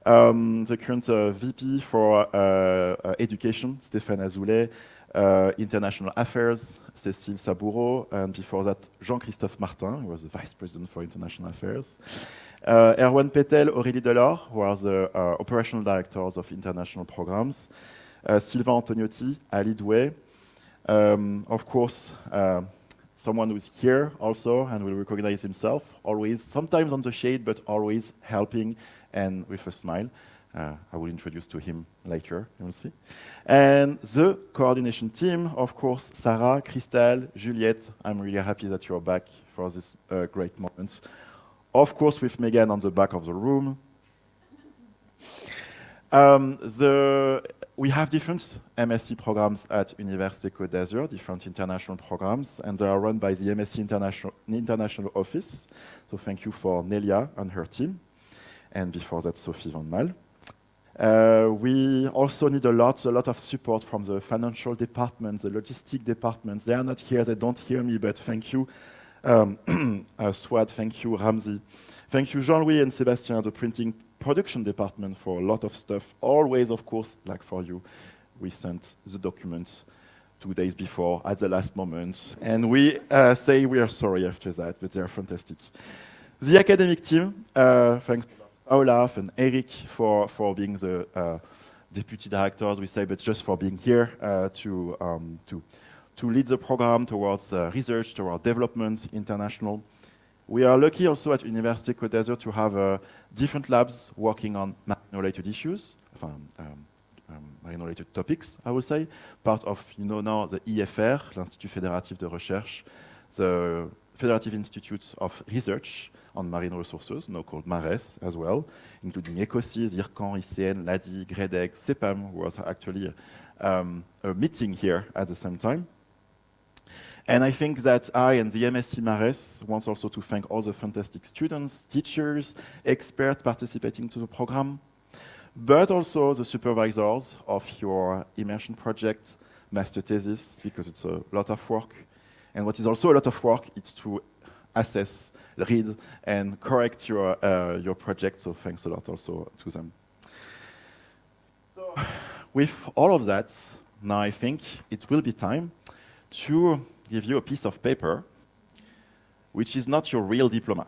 The current VP for Education, Stéphane Azoulay, International Affairs, Cécile Saboureau, and before that, Jean-Christophe Martin, who was the Vice President for International Affairs. Erwan Petel, Aurélie Delors, who are the operational directors of international programs. Sylvain Antoniotti, Ali Doué. Of course, someone who's here also and will recognize himself, always, sometimes on the shade, but always helping and with a smile. I will introduce to him later, you will see. And the coordination team, of course, Sarah, Christelle, Juliette. I'm really happy that you're back for this great moment. Of course, with Megan on the back of the room. We have different MSc programs at Université Côte d'Azur, different international programs, and they are run by the MSc International Office. So thank you for Nelia and her team, and before that, Sophie Van Mal. We also need a lot of support from the financial department, the logistic departments. They are not here, they don't hear me, but thank you, Swad, thank you, Ramzi. Thank you, Jean-Louis and Sébastien, the printing production department, for a lot of stuff. Always, of course, like for you, we sent the document 2 days before at the last moment. And we say we are sorry after that, but they're fantastic. The academic team, thanks to Olaf and Eric for being the deputy directors, we say, but just for being here to lead the program towards research, towards development, international. We are lucky also at Université Côte d'Azur to have different labs working on marine-related issues, marine-related topics, I would say. Part of, now the IFR, l'Institut Fédératif de Recherche, the Federative Institute of Research on Marine Resources, now called MARRES as well, including ECOSIS, IRCAN, ICN, LADI, GREDEC, CEPAM, who was actually a meeting here at the same time. And I think that I and the MSc MARRES want also to thank all the fantastic students, teachers, experts participating to the program, but also the supervisors of your immersion project, master thesis, because it's a lot of work. And what is also a lot of work is to assess, read, and correct your project, so thanks a lot also to them. So, with all of that, now I think it will be time to give you a piece of paper which is not your real diploma.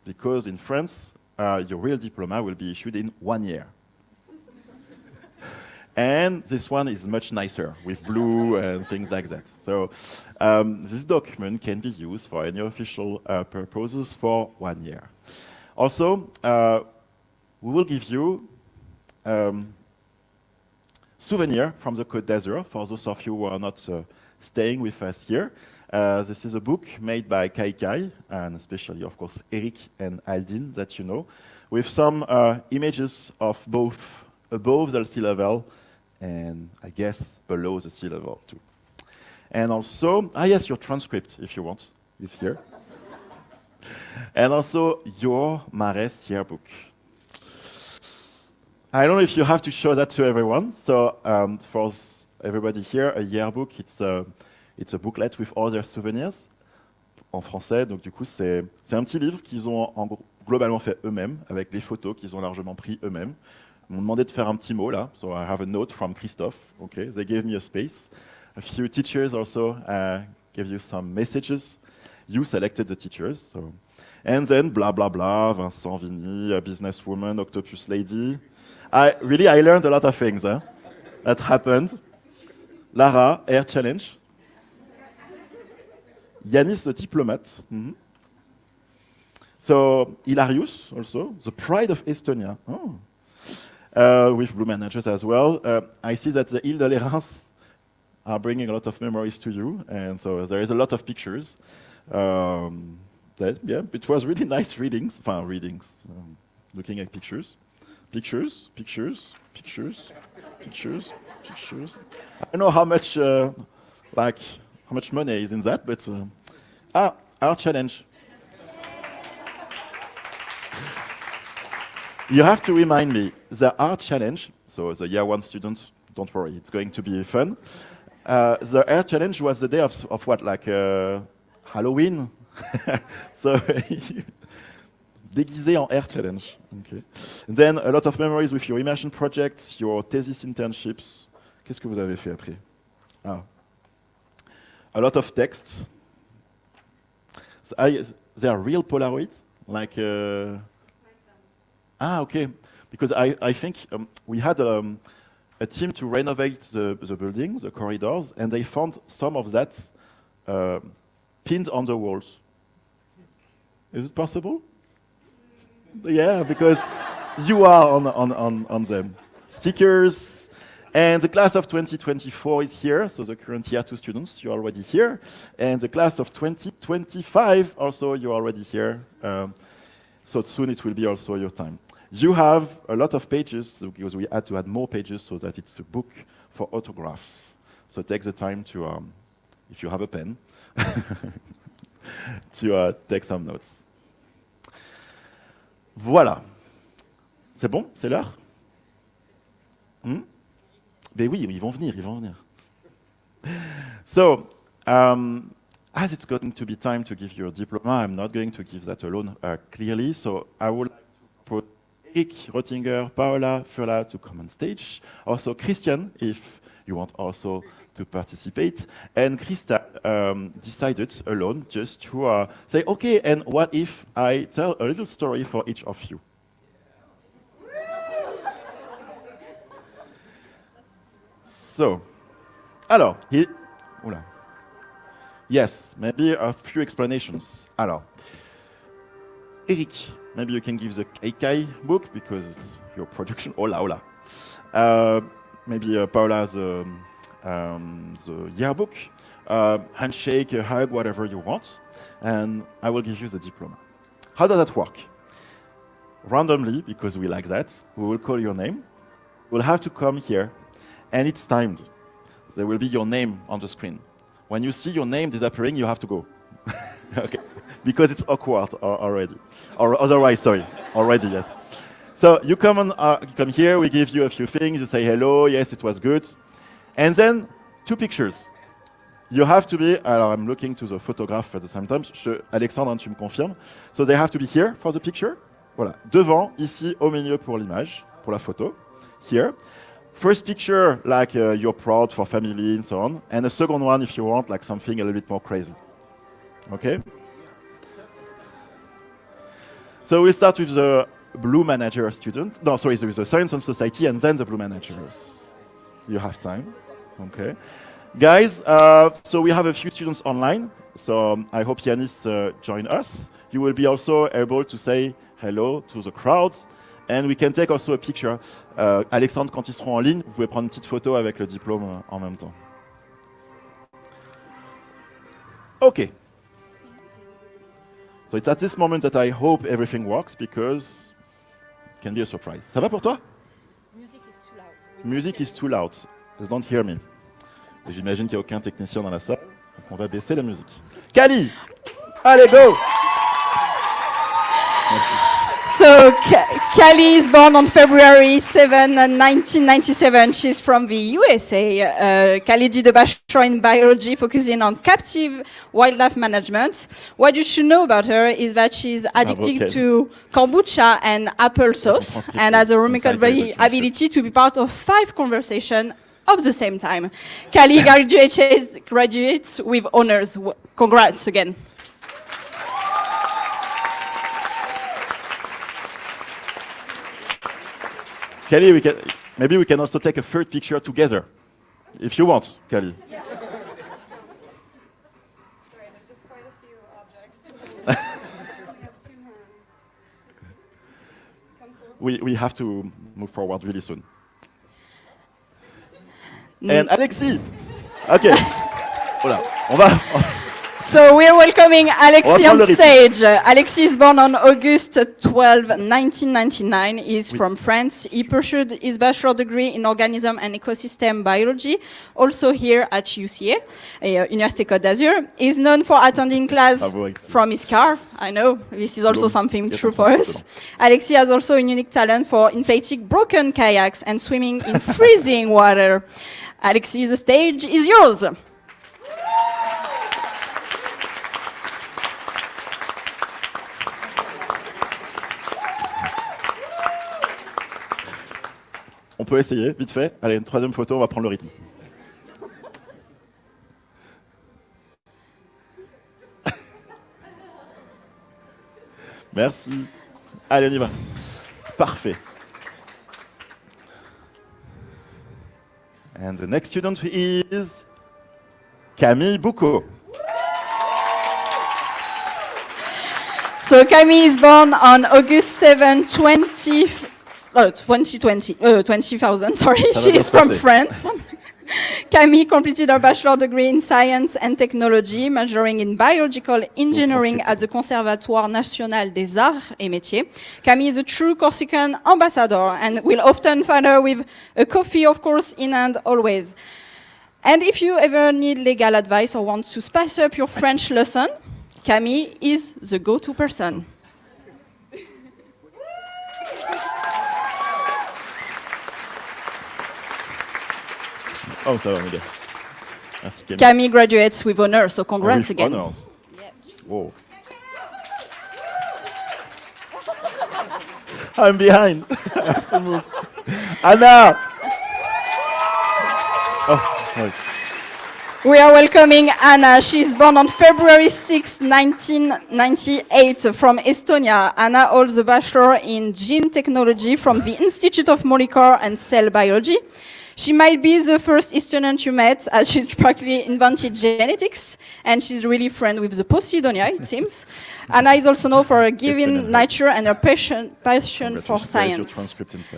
Because in France, your real diploma will be issued in 1 year. And this one is much nicer, with blue and things like that. So this document can be used for any official purposes for 1 year. Also, we will give you souvenir from the Côte d'Azur, for those of you who are not staying with us here. This is a book made by Kai, and especially, of course, Eric and Aldine, that you know, with some images of both above the sea level and, I guess, below the sea level, too. And also, yes, your transcript, if you want, is here. And also, your MARRES yearbook. I don't know if you have to show that to everyone. So, for everybody here, a yearbook, it's a booklet with all their souvenirs, en français. Donc du coup, c'est un petit livre qu'ils ont globalement fait eux-mêmes, avec les photos qu'ils ont largement pris eux-mêmes. Ils m'ont demandé de faire un petit mot là, so I have a note from Christophe. Okay, they gave me a space. A few teachers also gave you some messages. You selected the teachers. So. And then blah blah blah, Vincent Vigny, a businesswoman, octopus lady. I learned a lot of things that happened. Lara, Air Challenge. Yanis, the diplomate. Mm-hmm. So, Hilarius, also, the pride of Estonia. Oh. With blue managers as well. I see that the Île de l'Érins are bringing a lot of memories to you, and so there is a lot of pictures. It was really nice readings. Looking at pictures. Pictures. I don't know how much, how much money is in that, but our challenge. You have to remind me, the art challenge, so the year 1 students, don't worry, it's going to be fun. The art challenge was the day of what, like Halloween? So, déguisé en air challenge. Okay. Then a lot of memories with your immersion projects, your thesis internships. Qu'est-ce que vous avez fait après? A lot of text. So they are real Polaroids, like. Okay. Because I think we had a team to renovate the building, the corridors, and they found some of that pinned on the walls. Is it possible? Yeah, because you are on them. Stickers. And the class of 2024 is here, so the current year 2 students, you're already here. And the class of 2025, also, you're already here. So soon it will be also your time. You have a lot of pages because we had to add more pages so that it's a book for autographs. So take the time to, if you have a pen, to take some notes. Voilà. C'est bon? C'est l'heure? Ben oui, ils vont venir, ils vont venir. So, as it's going to be time to give your diploma, I'm not going to give that alone clearly. So I would like to put Eric, Rottinger, Paola, Furla to come on stage. Also Christian, if you want also to participate. And Krista decided alone just to say, okay, and what if I tell a little story for each of you? So, alors, oula. Yes, maybe a few explanations. Alors, Eric, maybe you can give the Kaikai book because it's your production. Hola, hola. Maybe Paula the yearbook, handshake, a hug, whatever you want, and I will give you the diploma. How does that work? Randomly, because we like that, we will call your name. You'll have to come here, and it's timed. There will be your name on the screen. When you see your name disappearing, you have to go. Okay, because it's awkward already. Or otherwise, sorry, already, yes. So you come here, we give you a few things, you say hello, yes, it was good. And then 2 pictures. You have to be, alors I'm looking to the photograph at the same time, Alexandre, tu me confirmes. So they have to be here for the picture. Voilà, devant, ici, au milieu pour l'image, pour la photo, here. First picture, like you're proud for family and so on. And a second one, if you want, like something a little bit more crazy. Okay? So we'll start with the Blue Manager student. No, sorry, there is the Science and Society and then the Blue Managers. You have time. Okay. Guys, so we have a few students online. So I hope Yanis join us. You will be also able to say hello to the crowd. And we can take also a picture. Alexandre, quand ils seront en ligne, vous pouvez prendre une petite photo avec le diplôme en même temps. Okay. So it's at this moment that I hope everything works because it can be a surprise. Ça va pour toi? Music is too loud. Music is too loud. They don't hear me. J'imagine qu'il n'y a aucun technicien dans la salle. Donc on va baisser la musique. Kali! Allez, go! Merci. So Kali is born on February 7, 1997. She's from the USA. Kali did a bachelor in biology focusing on captive wildlife management. What you should know about her is that she's addicted to kombucha and applesauce and has a remarkable ability to be part of 5 conversations at the same time. Kali graduates with honors. Congrats again. Kali, maybe we can also take a third picture together, if you want, Kali. Yeah. Sorry, there's just quite a few objects. We have to move forward really soon. And Alexis! Okay. Voilà. On va... So we're welcoming Alexis on stage. Alexis is born on August 12, 1999. He's from France. He pursued his bachelor degree in organism and ecosystem biology, also here at UCA, Université Côte d'Azur. He's known for attending class from his car. I know, this is also something true for us. Alexis has also a unique talent for inflating broken kayaks and swimming in freezing water. Alexis, the stage is yours. On peut essayer, vite fait. Allez, une troisième photo, on va prendre le rythme. Merci. Allez, on y va. Parfait. And the next student is Camille Boucaud. So Camille is born on August 7, 20,000, sorry. She's from France. Camille completed her bachelor degree in science and technology, majoring in biological engineering at the Conservatoire National des Arts et Métiers. Camille is a true Corsican ambassador and will often find her with a coffee, of course, in hand always. And if you ever need legal advice or want to spice up your French lesson, Camille is the go-to person. Oh, ça va, Miguel. Merci, Camille. Camille graduates with honors, so congrats With again. honors. Yes. Whoa. I'm behind. I have to move. Anna! Oh, sorry. We are welcoming Anna. She's born on February 6, 1998 from Estonia. Anna holds a bachelor in gene technology from the Institute of Molecular and Cell Biology. She might be the first Estonian you met, as she practically invented genetics, and she's really friend with the Posidonia, it seems. Anna is also known for her giving nature and her passion for science.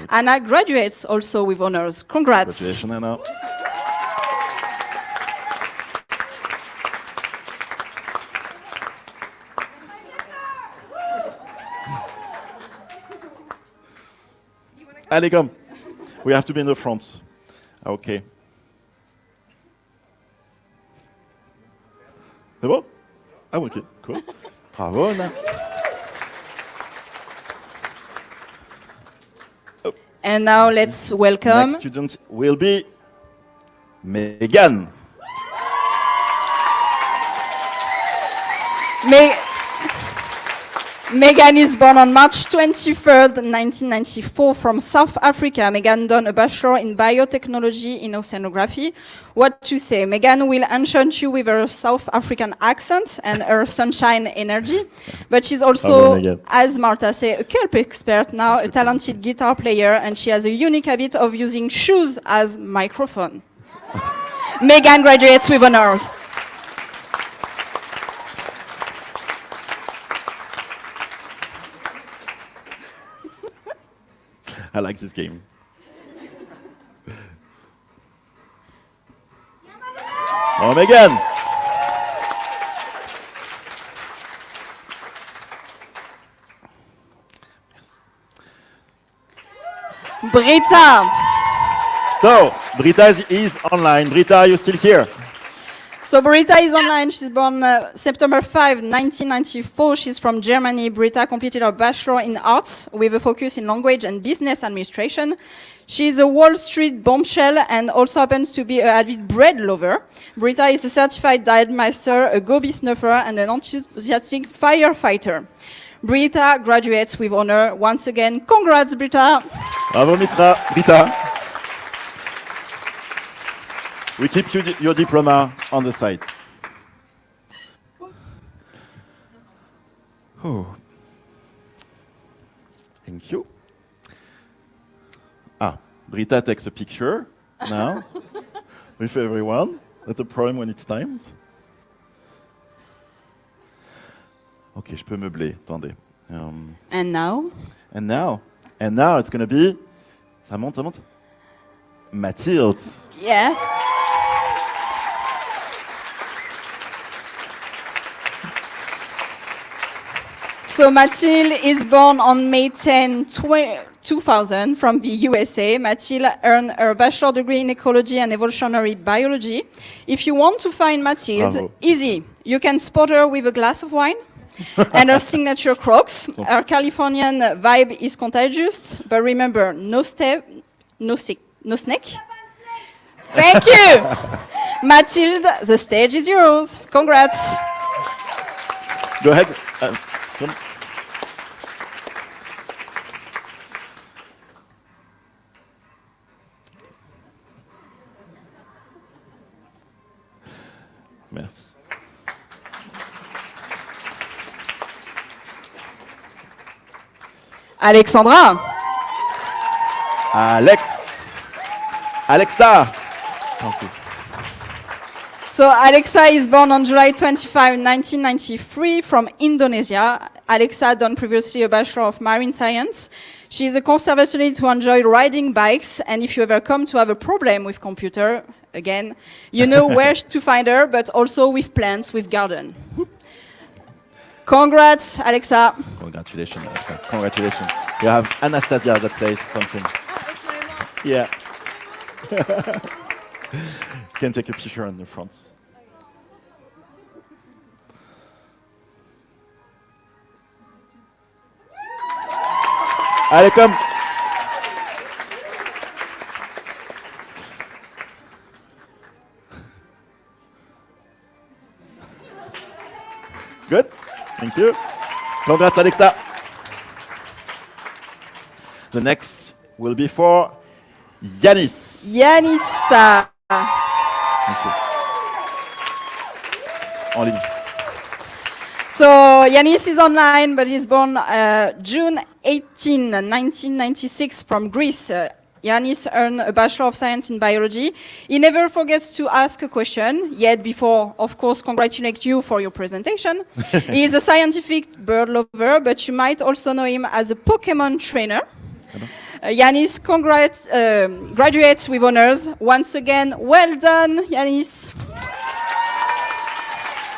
Anna graduates also with honors. Congrats. Congratulations, Anna. Allez, come. We have to be in the front. Okay. C'est bon? Ah, ok, cool. Bravo, Anna. Oh. And now let's welcome Next student will be Megan. Megan is born on March 23rd, 1994 from South Africa. Megan done a bachelor in biotechnology in oceanography. What to say? Megan will enchant you with her South African accent and her sunshine energy. But she's also, as Marta said, a kelp expert now, a talented guitar player, and she has a unique habit of using shoes as microphone. Megan graduates with honors. I like this game. Oh, Megan! Britta. So, Britta is online. Britta, are you still here? So Britta is online. She's born September 5, 1994. She's from Germany. Britta completed her bachelor in arts with a focus in language and business administration. She's a Wall Street bombshell and also happens to be an avid bread lover. Britta is a certified diet master, a goby snuffer, and an enthusiastic firefighter. Britta graduates with honor. Once again, congrats, Britta. Bravo, Britta. We keep your diploma on the side. Oh. Thank you. Britta takes a picture now with everyone. That's a problem when it's timed. Ok, je peux meubler. Attendez. And now? And now it's going to be... Ça monte. Mathilde. Yes. So Mathilde is born on May 10, 2000 from the USA. Mathilde earned her bachelor degree in ecology and evolutionary biology. If you want to find Mathilde, Bravo. easy. You can spot her with a glass of wine and her signature Crocs. Her Californian vibe is contagious, but remember, no snake. Thank you. Mathilde, the stage is yours. Congrats. Go ahead. Come. Merci. Alexandra. Alexa. Thank you. So Alexa is born on July 25, 1993 from Indonesia. Alexa done previously a Bachelor of Marine Science. She is a conservationist who enjoys riding bikes, and if you ever come to have a problem with computer, again, you know where to find her, but also with plants, with garden. Congrats, Alexa. Congratulations, Alexa. Congratulations. You have Anastasia that says something. That's my mom. Yeah. You can take a picture on the front. Allez, come. Good. Thank you. Congrats, Alexa. The next will be for Yanis. Yanis. Thank you. Olivier. So Yanis is online, but he's born June 18, 1996 from Greece. Yanis earned a Bachelor of Science in Biology. He never forgets to ask a question, yet before, of course, congratulate you for your presentation. He is a scientific bird lover, but you might also know him as a Pokemon trainer. Yanis graduates with honors. Once again, well done, Yanis.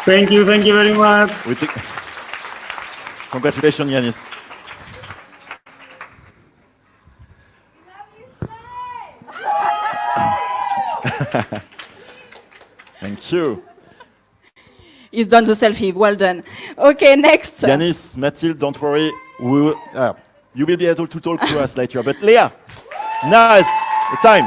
Thank you very much. Congratulations, Yanis. Thank you. He's done the selfie. Well done. Okay, next. Yanis, Mathilde, don't worry. You will be able to talk to us later. But Leah, nice. The time.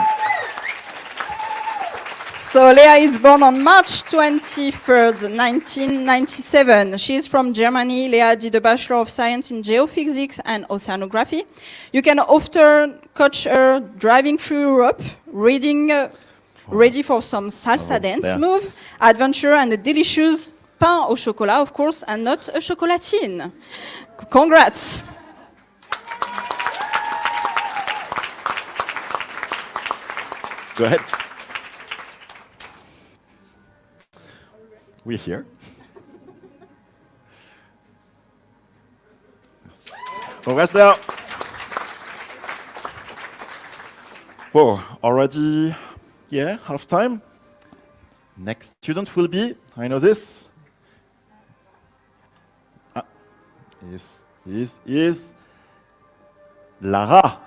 So Leah is born on March 23rd, 1997. She is from Germany. Leah did a Bachelor of Science in Geophysics and Oceanography. You can often catch her driving through Europe, reading, ready for some salsa dance move, adventure, and a delicious pain au chocolat, of course, and not a chocolatine. Congrats. Go ahead. We're here. Congrats, Léa. Whoa, already, half time. Next student will be, I know this. Is Lara.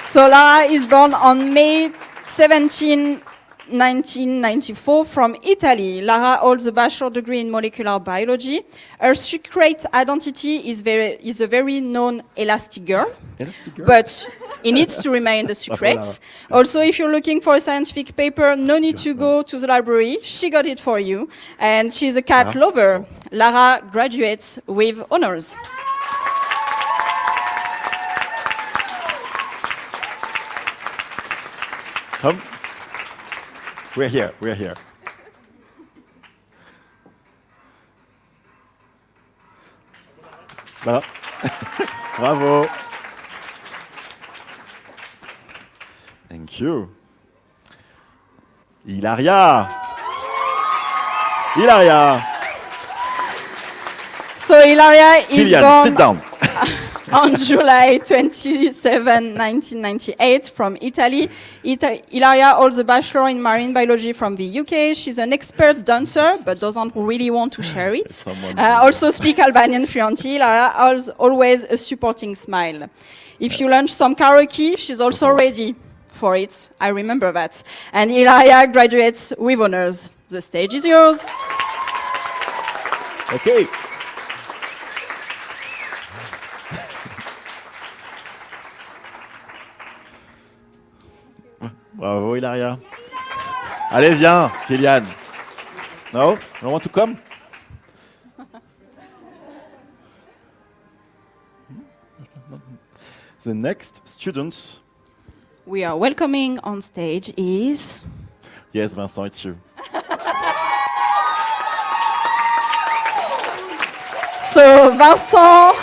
So Lara is born on May 17, 1994 from Italy. Lara holds a bachelor degree in molecular biology. Her secret identity is a very known elastic girl. But it needs to remain the secret. Also, if you're looking for a scientific paper, no need to go to the library. She got it for you. And she's a cat lover. Lara graduates with honors. Come. We're here. Voilà. Bravo. Thank you. Hilaria. So Hilaria is born sit down. on July 27, 1998 from Italy. Hilaria holds a bachelor in marine biology from the UK. She's an expert dancer, but doesn't really want to share it. Also speak Albanian fluently. Hilaria has always a supporting smile. If you launch some karaoke, she's also ready for it. I remember that. And Hilaria graduates with honors. The stage is yours. Okay. Bravo, Hilaria. Allez, viens, Kylian. No? You don't want to come? The next student. We are welcoming on stage is... Yes, Vincent, it's you. So Vincent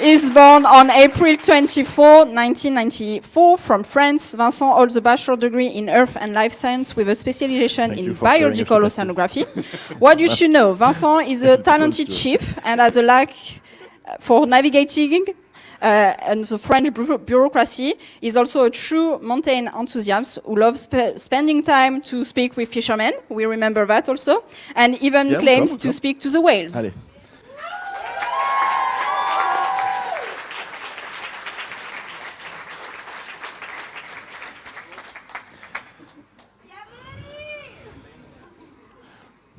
is born on April 24, 1994 from France. Vincent holds a bachelor degree in Earth and Life Science with a specialization in biological oceanography. What you should know, Vincent is a talented chief and has a lack for navigating and the French bureaucracy, is also a true mountain enthusiast who loves spending time to speak with fishermen. We remember that also, and even claims to speak to the whales. Allez.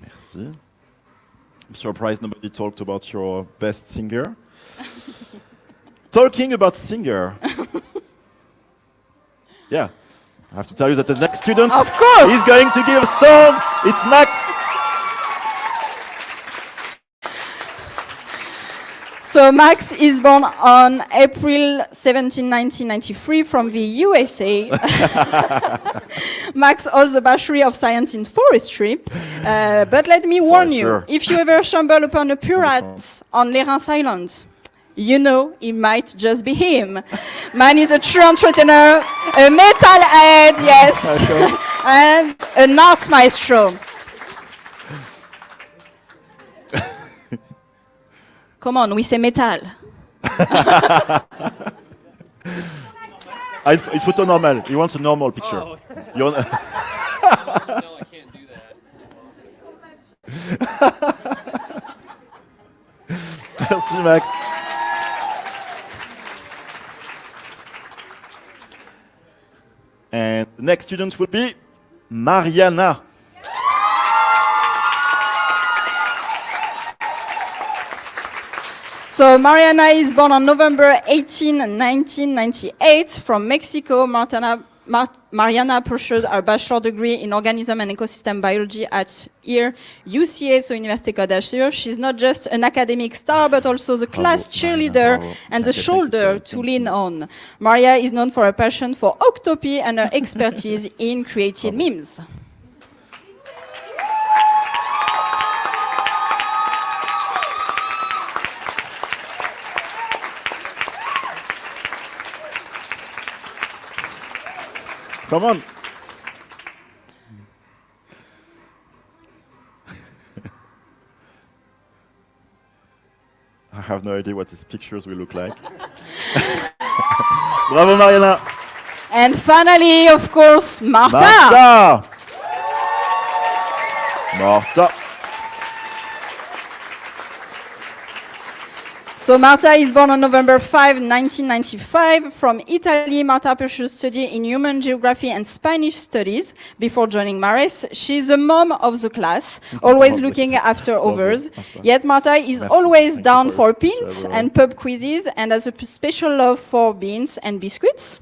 Merci. I'm surprised nobody talked about your best singer. Talking about singer. Yeah, I have to tell you that the next student Of course. is going to give a song. It's Max. So Max is born on April 17, 1993 from the USA. Max holds a Bachelor of Science in Forestry. But let me warn you, if you ever stumble upon a pirate on Les Reims Island, you know it might just be him. Man is a true entertainer, a metalhead, yes, and an art maestro. Come on, we say metal. Il photo normal. He wants a normal picture. Oh. You want No, I can't do that. Merci Max. And the next student will be Mariana. So Mariana is born on November 18, 1998 from Mexico. Mariana pursued her bachelor degree in organism and ecosystem biology at here UCA, so Université Côte d'Azur. She's not just an academic star, but also the class cheerleader and the shoulder to lean on. Maria is known for her passion for Octopi and her expertise in creating memes. Come on. I have no idea what these pictures will look like. Bravo, Mariana. And finally, of course, Marta. Marta. Marta. So Marta is born on November 5, 1995 from Italy. Marta pursued study in human geography and Spanish studies before joining MARRES. She's the mom of the class, always looking after others. Yet Marta is always down for pins and pub quizzes and has a special love for beans and biscuits.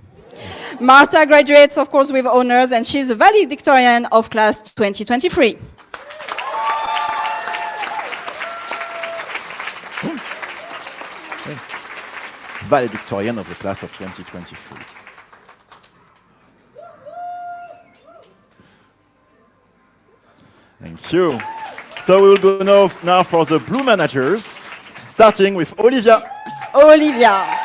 Marta graduates, of course, with honors, and she's a valedictorian of class 2023. Valedictorian of the class of 2023. Thank you. So we will go now for the blue managers, starting with Olivia. Olivia.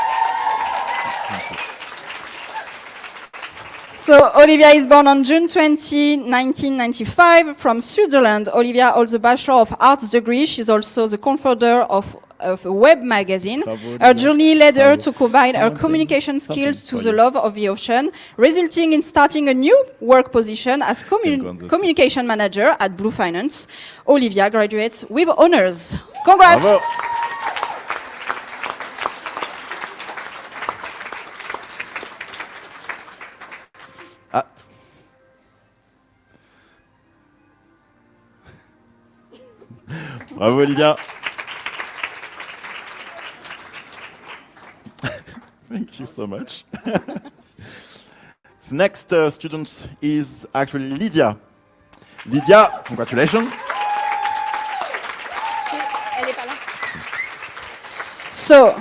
So Olivia is born on June 20, 1995 from Switzerland. Olivia holds a Bachelor of Arts degree. She's also the co-founder of a web magazine. Her journey led her to combine her communication skills to the love of the ocean, resulting in starting a new work position as communication manager at Blue Finance. Olivia graduates with honors. Congrats! Bravo. Bravo Olivia. Thank you so much. The next student is actually Lydia. Lydia, congratulations. So,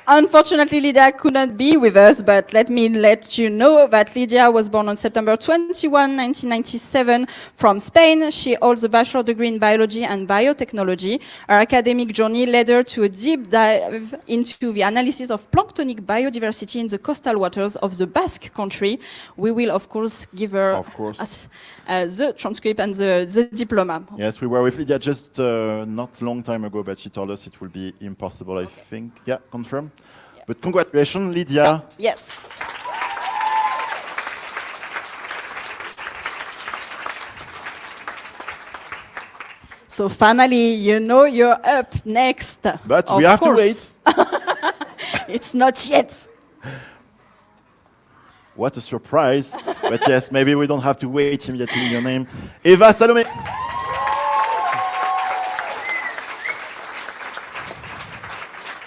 unfortunately, Lydia could not be with us, but let me let you know that Lydia was born on September 21, 1997 from Spain. She holds a bachelor degree in biology and biotechnology. Her academic journey led her to a deep dive into the analysis of planktonic biodiversity in the coastal waters of the Basque country. We will, of course, give her the transcript and the diploma. Yes, we were with Lydia just not long time ago, but she told us it will be impossible, I think. Yeah, confirm? But congratulations, Lydia. Yes. So finally, you know you're up next. But of we have course. to wait. It's not yet. What a surprise. But yes, maybe we don't have to wait immediately in your name. Eva Salome.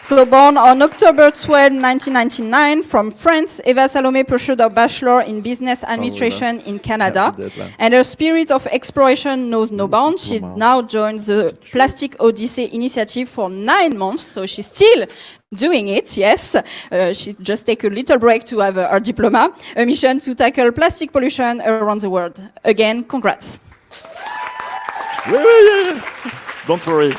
So born on October 12, 1999, from France, Eva Salome pursued her bachelor in business administration in Canada, and her spirit of exploration knows no bounds. She now joins the Plastic Odyssey initiative for 9 months, so she's still doing it, yes. She just take a little break to have her diploma, a mission to tackle plastic pollution around the world. Again, congrats. Don't worry.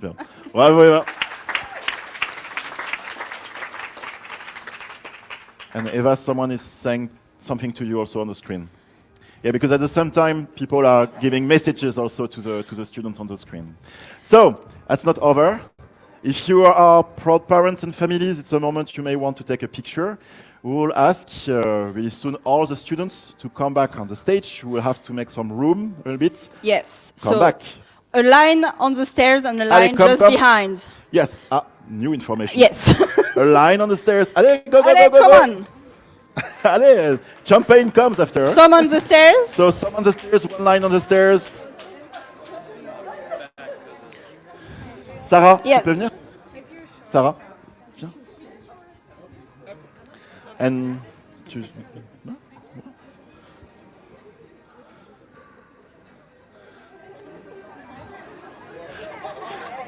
Super. Bravo, Eva. And Eva, someone is saying something to you also on the screen. Yeah, because at the same time, people are giving messages also to the students on the screen. So, that's not over. If you are proud parents and families, it's a moment you may want to take a picture. We will ask really soon all the students to come back on the stage. We will have to make some room a little bit. Yes. Come back. A line on the stairs and a line just behind. Yes, new information. Yes. A line on the stairs. Allez, go, go, Allez, go, go, come go. on. Allez, champagne comes after. Some on the stairs. So some on the stairs, one line on the stairs. Sarah, Yes. tu peux venir? Sarah, viens. And tu...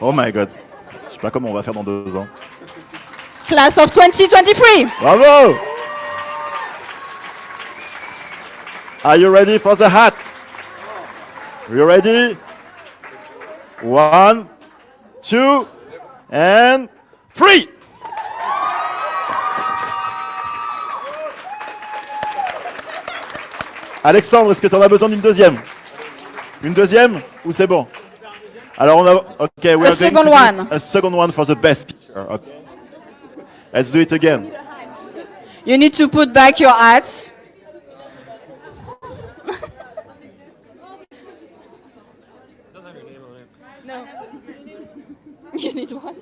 Oh my God. Je sais pas comment on va faire dans 2 ans. Class of 2023. Bravo! Are you ready for the hat? Are you ready? 1, 2, and 3! Alexandre, est-ce que tu en as besoin d'une deuxième? Une deuxième ou c'est bon? Alors on a... Okay, we are going to do a second one for the best picture. Okay. Let's do it again. You need to put back your hats. No. You need one?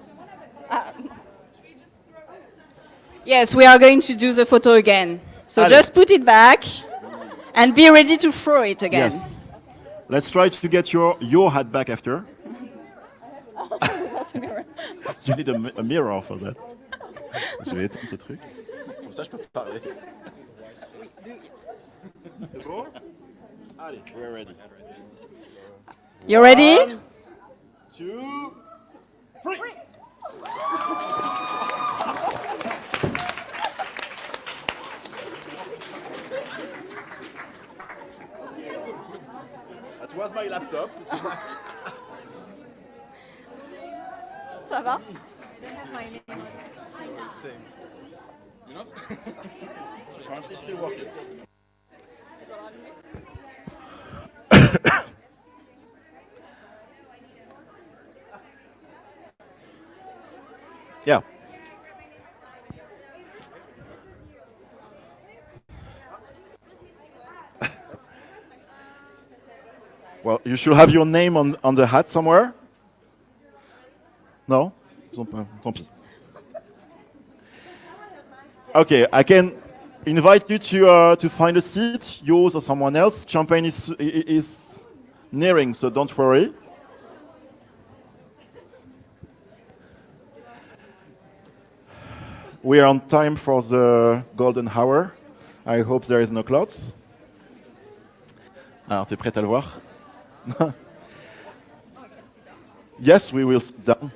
Yes, we are going to do the photo again. So Allez. just put it back and be ready to throw it again. Yes. Let's try to get your hat back after. That's a mirror. You need a mirror for that. Je vais éteindre ce truc. Comme ça, je peux parler. C'est bon? Allez, we're ready. You ready? 1, 2, 3. That was my laptop. Ça va? Same. You know? Currently still working. Yeah. Well, you should have your name on the hat somewhere. No? Tant pis. Okay, I can invite you to find a seat, yours or someone else. Champagne is nearing, so don't worry. We are on time for the golden hour. I hope there is no clouds. Alors, t'es prête à le voir? Yes, we will sit down.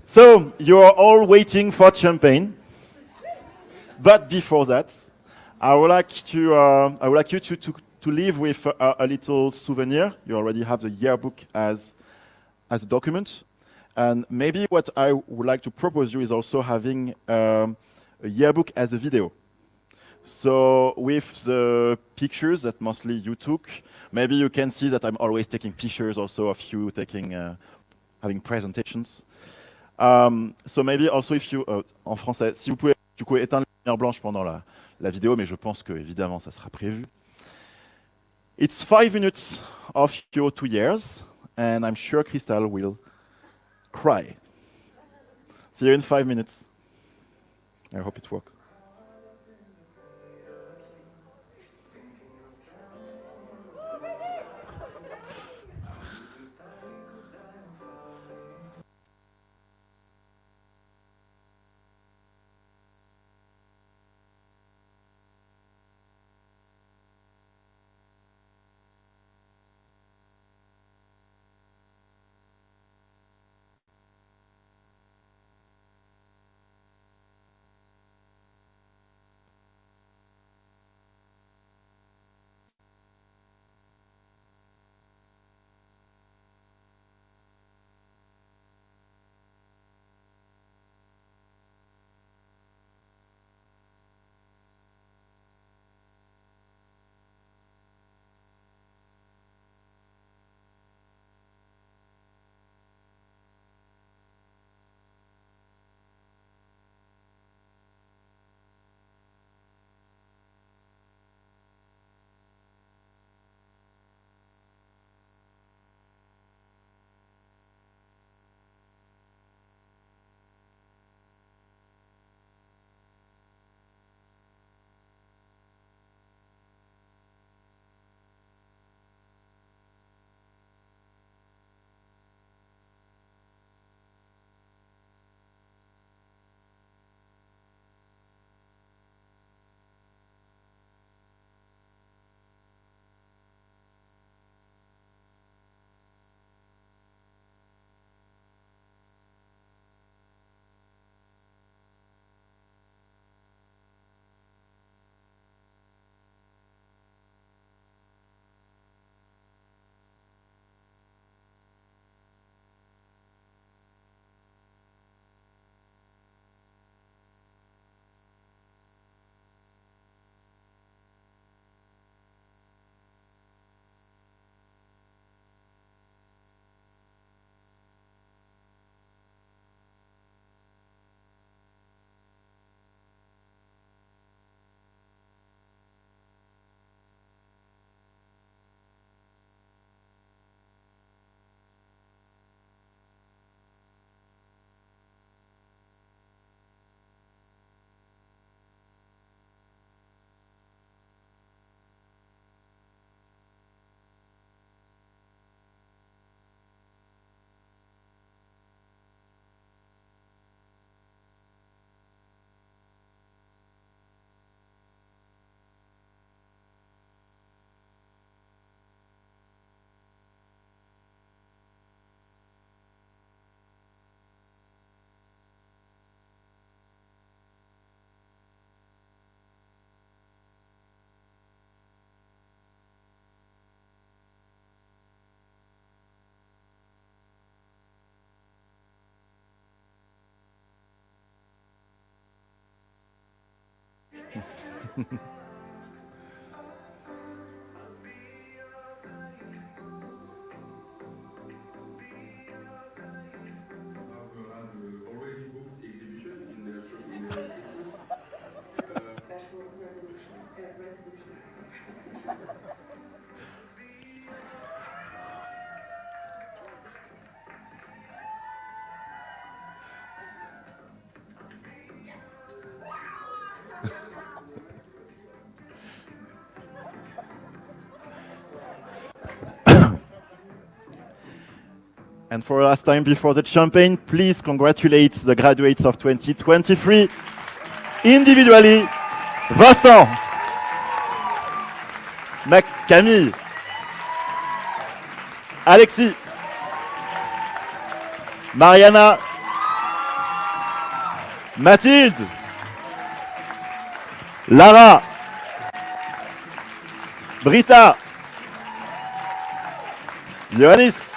So, you're all waiting for champagne. But before that, I would like you to leave with a little souvenir. You already have the yearbook as a document. And maybe what I would like to propose you is also having a yearbook as a video. So with the pictures that mostly you took, maybe you can see that I'm always taking pictures also of you taking, having presentations. So maybe also if you, en français, si vous pouvez du coup éteindre la lumière blanche pendant la vidéo, mais je pense que évidemment ça sera prévu. It's 5 minutes of your 2 years, and I'm sure Crystal will cry. See you in 5 minutes. I hope it works. And for last time before the champagne, please congratulate the graduates of 2023 individually. Vincent, Camille, Alexis, Mariana, Mathilde, Lara, Brita, Ioannis,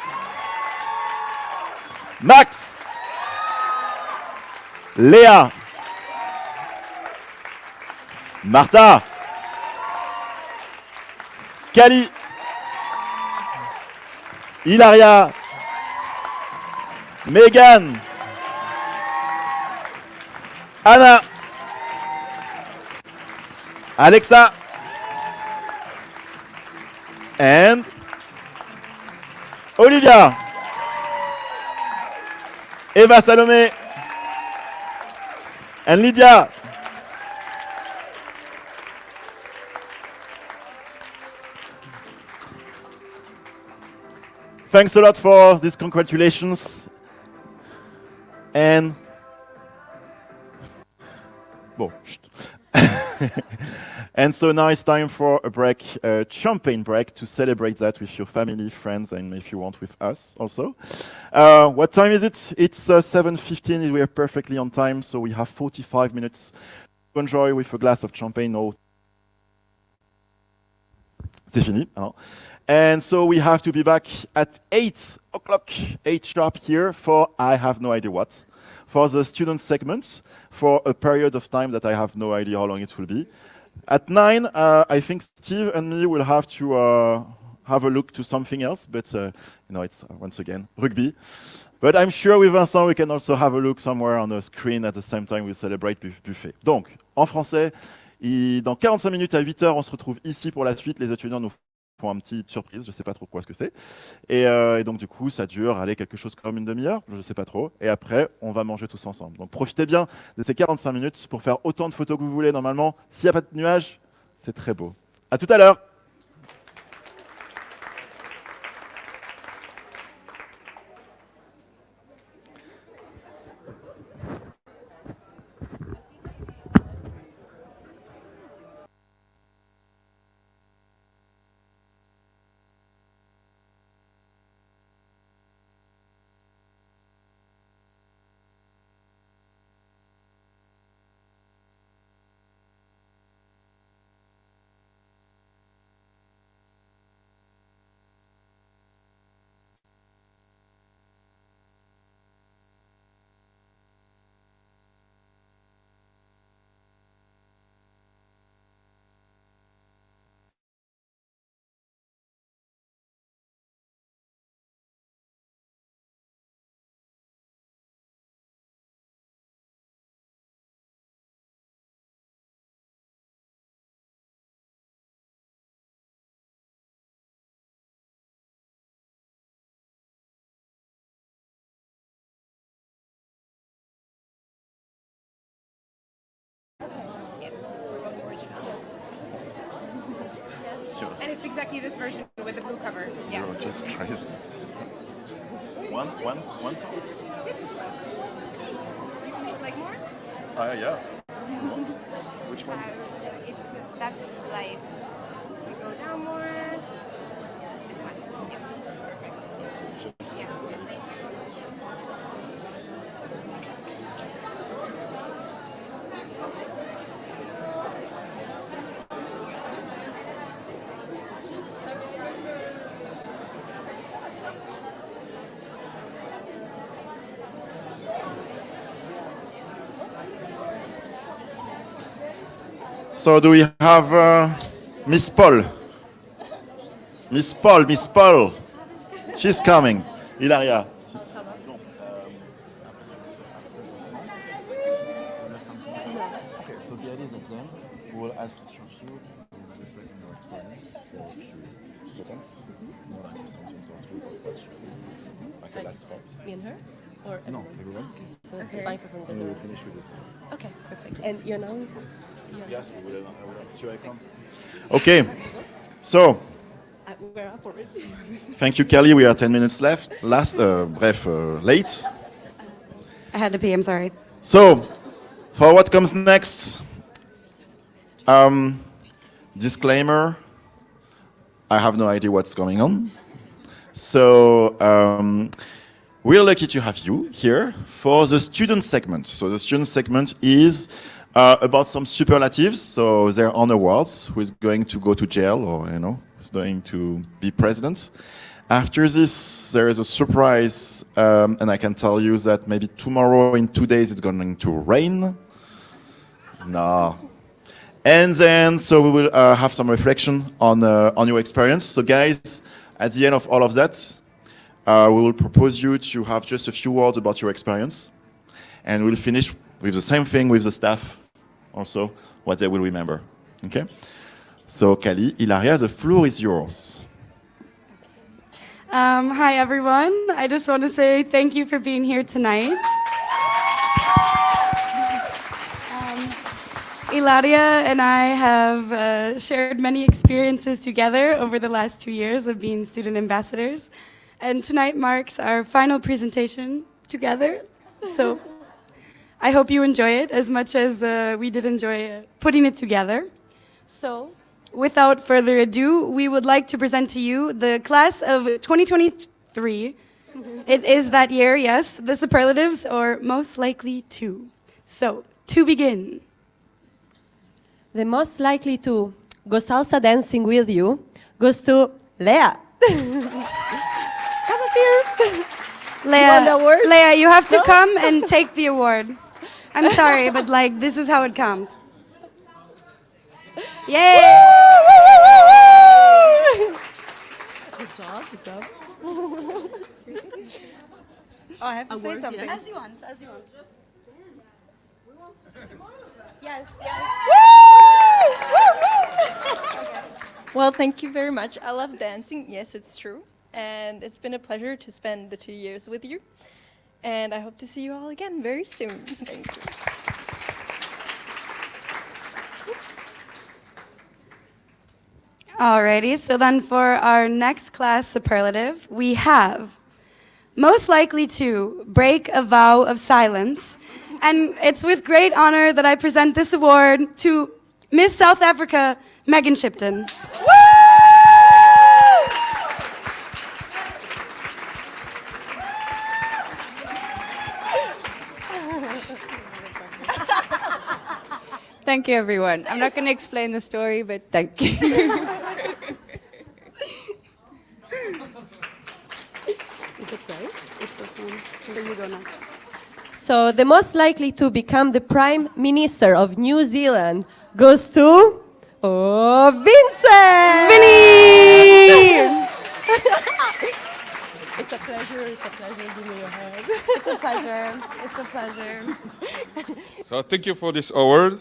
Max, Léa, Marta. Kali. Hilaria. Megan. Anna. Alexa. And Olivia. Eva Salome. And Lydia. Thanks a lot for these congratulations. And and so now it's time for a break, a champagne break, to celebrate that with your family, friends, and if you want, with us also. What time is it? It's 7:15. We are perfectly on time, so we have 45 minutes to enjoy with a glass of champagne. No, c'est fini. Hein? And so we have to be back at 8 o'clock, 8 sharp here for I have no idea what, for the student segment, for a period of time that I have no idea how long it will be. At 9, I think Steve and me will have to have a look to something else, but it's once again rugby. But I'm sure with Vincent we can also have a look somewhere on the screen at the same time we celebrate buffet. Donc, en français, dans 45 minutes à 8 heures, on se retrouve ici pour la suite. Les étudiants nous font une petite surprise, je ne sais pas trop quoi ce que c'est. Et donc du coup, ça dure quelque chose comme une demi-heure, je ne sais pas trop. Et après, on va manger tous ensemble. Donc profitez bien de ces 45 minutes pour faire autant de photos que vous voulez. Normalement, s'il n'y a pas de nuages, c'est très beau. À tout à l'heure. And it's exactly this version with the blue cover. Yeah. You're just crazy. One song? This is one. You like more? Yeah. Which one is it? That's life. We go down more. This one. Yes. So just Yeah. So do we have Miss Paul? Miss Paul. She's coming. Hilaria. Okay, so the idea is that then we will ask each of you to reflect on your experience for a few seconds. More like a sentence or two, like a last thought. Me and her? Or No, everyone. Okay, so the microphone goes And we'll around. finish with this time. Okay, perfect. And your nose? Yes, we will have your icon. Okay, so We're up already. thank you, Kelly. We are 10 minutes late. I had to pee, I'm sorry. So, for what comes next, disclaimer, I have no idea what's going on. So, we're lucky to have you here for the student segment. So the student segment is about some superlatives. So they're honor awards, who is going to go to jail or, who's going to be president. After this, there is a surprise, and I can tell you that maybe tomorrow, in 2 days, it's going to rain. No. And then, so we will have some reflection on your experience. So guys, at the end of all of that, we will propose you to have just a few words about your experience. And we'll finish with the same thing with the staff also, what they will remember. Okay? So Kali, Ilaria, the floor is yours. Hi, everyone. I just want to say thank you for being here tonight. Ilaria and I have shared many experiences together over the last 2 years of being student ambassadors. And tonight marks our final presentation together. So I hope you enjoy it as much as we did enjoy putting it together. So without further ado, we would like to present to you the class of 2023. It is that year, yes, the superlatives, or most likely to. So, to begin. The most likely to go salsa dancing with you goes to Lea. Come up here. Lea, you have to come and take the award. I'm sorry, but like, this is how it comes. Yay! Good job, good job. Oh, I have to say something. Yes. As you want, as you want. Yes, Well, thank you very much. I love dancing. Yes, it's true. And it's been a pleasure to spend the 2 years with you. And I hope to see you all again very soon. Thank you. Alrighty, so then for our next class superlative, we have most likely to break a vow of silence. And it's with great honor that I present this award to Miss South Africa, Megan Shipton. Thank you, everyone. I'm not going to explain the story, but thank you. Is it right? It's this one. So you go next. So the most likely to become the Prime Minister of New Zealand goes to Vincent! Vinny! It's a pleasure, give me your hand. It's a pleasure, it's a pleasure. So thank you for this award.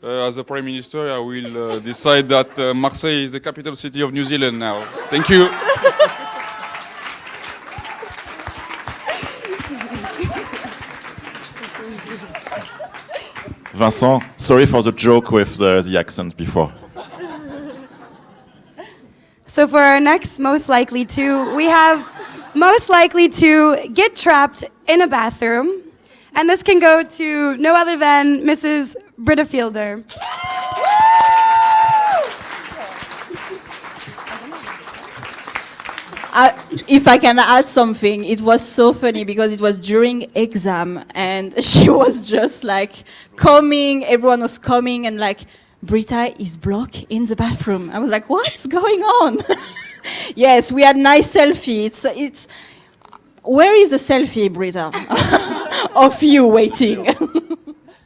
As a Prime Minister, I will decide that Marseille is the capital city of New Zealand now. Thank you. Vincent, sorry for the joke with the accent before. So for our next most likely to, we have most likely to get trapped in a bathroom. And this can go to no other than Mrs. Britta Fielder. If I can add something, it was so funny because it was during exam and she was just like coming, everyone was coming and like, Britta is blocked in the bathroom. I was like, what's going on? Yes, we had nice selfie. It's where is the selfie, Britta, of you waiting?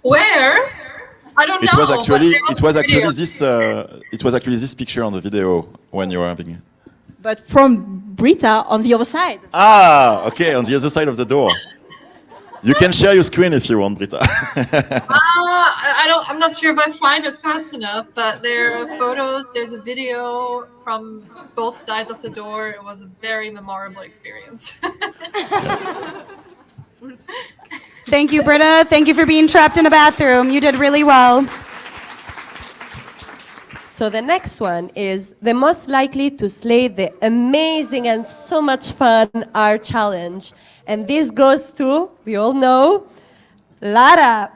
Where? I don't know. It was actually video. this picture on the video when you were having. But from Britta on the other side. Ah, okay, on the other side of the door. You can share your screen if you want, Britta. I'm not sure if I find it fast enough, but there are photos, there's a video from both sides of the door. It was a very memorable experience. Thank you, Britta. Thank you for being trapped in a bathroom. You did really well. So the next one is the most likely to slay the amazing and so much fun art challenge. And this goes to, we all know, Lara.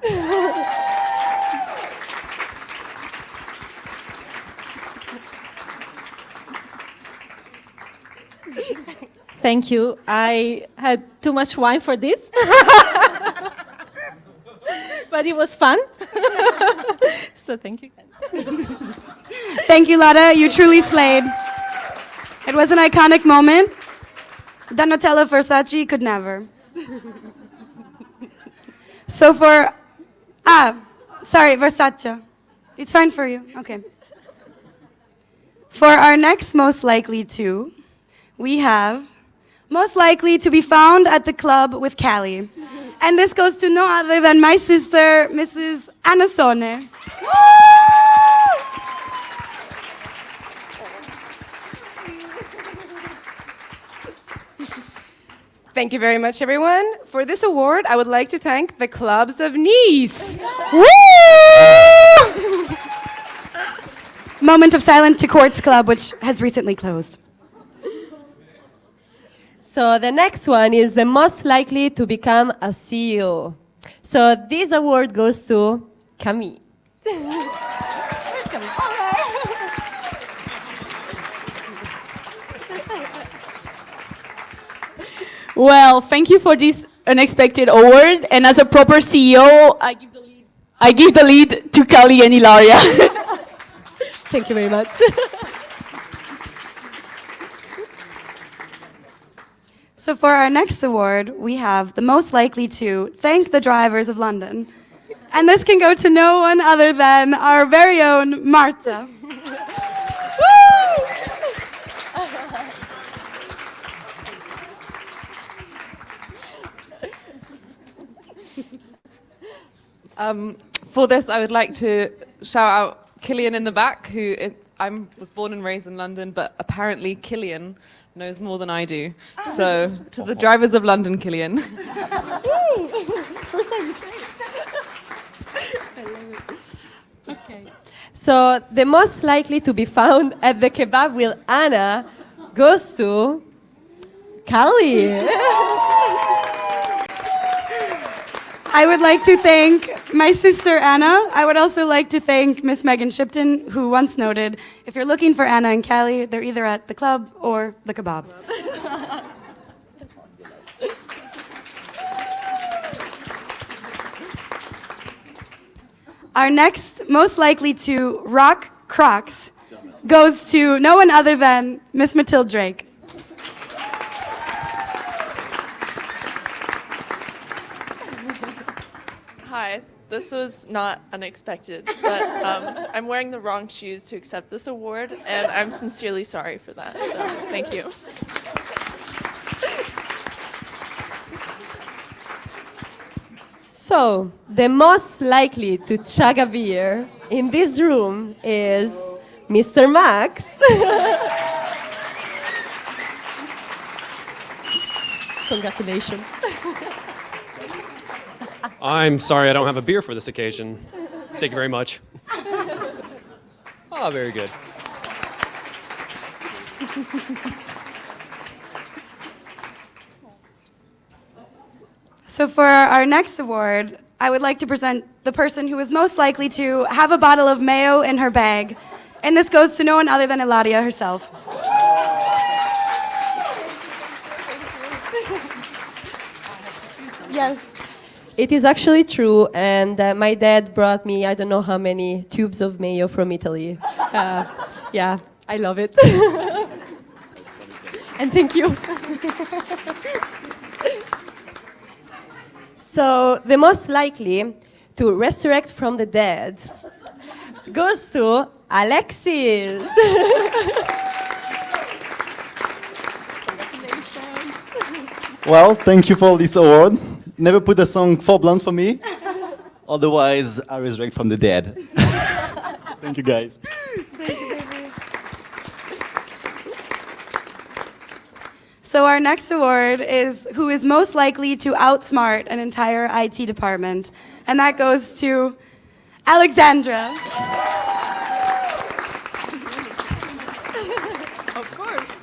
Thank you. I had too much wine for this. But it was fun. So thank you. Thank you, Lara. You truly slayed. It was an iconic moment. Donatella Versace could never. So for... Versace. It's fine for you. Okay. For our next most likely to, we have most likely to be found at the club with Callie. And this goes to no other than my sister, Mrs. Anna Sone. Thank you very much, everyone. For this award, I would like to thank the clubs of Nice. Woo! Moment of silence to Quartz Club, which has recently closed. So the next one is the most likely to become a CEO. So this award goes to Camille. Where's Camille? Well, thank you for this unexpected award. And as a proper CEO, I give the lead to Kali and Ilaria. Thank you very much. So for our next award, we have the most likely to thank the drivers of London. And this can go to no one other than our very own Marta. For this, I would like to shout out Killian in the back, who I was born and raised in London, but apparently Killian knows more than I do. So, to the drivers of London, Killian. First time you say it. I love it. Okay. So the most likely to be found at the kebab with Anna goes to Kali. I would like to thank my sister Anna. I would also like to thank Miss Megan Shipton, who once noted, if you're looking for Anna and Callie, they're either at the club or the kebab. Our next most likely to rock Crocs goes to no one other than Miss Matilde Drake. Hi, this was not unexpected, but I'm wearing the wrong shoes to accept this award, and I'm sincerely sorry for that, so thank you. So the most likely to chug a beer in this room is Mr. Max. Congratulations. I'm sorry I don't have a beer for this occasion. Thank you very much. Oh, very good. So for our next award, I would like to present the person who is most likely to have a bottle of mayo in her bag. And this goes to no one other than Eladia herself. Yes. It is actually true, and my dad brought me I don't know how many tubes of mayo from Italy. Yeah, I love it. And thank you. So the most likely to resurrect from the dead goes to Alexis. Well, thank you for this award. Never put a song 4 Blondes for me. Otherwise, I resurrect from the dead. Thank you, guys. So our next award is who is most likely to outsmart an entire IT department. And that goes to Alexandra. Of course.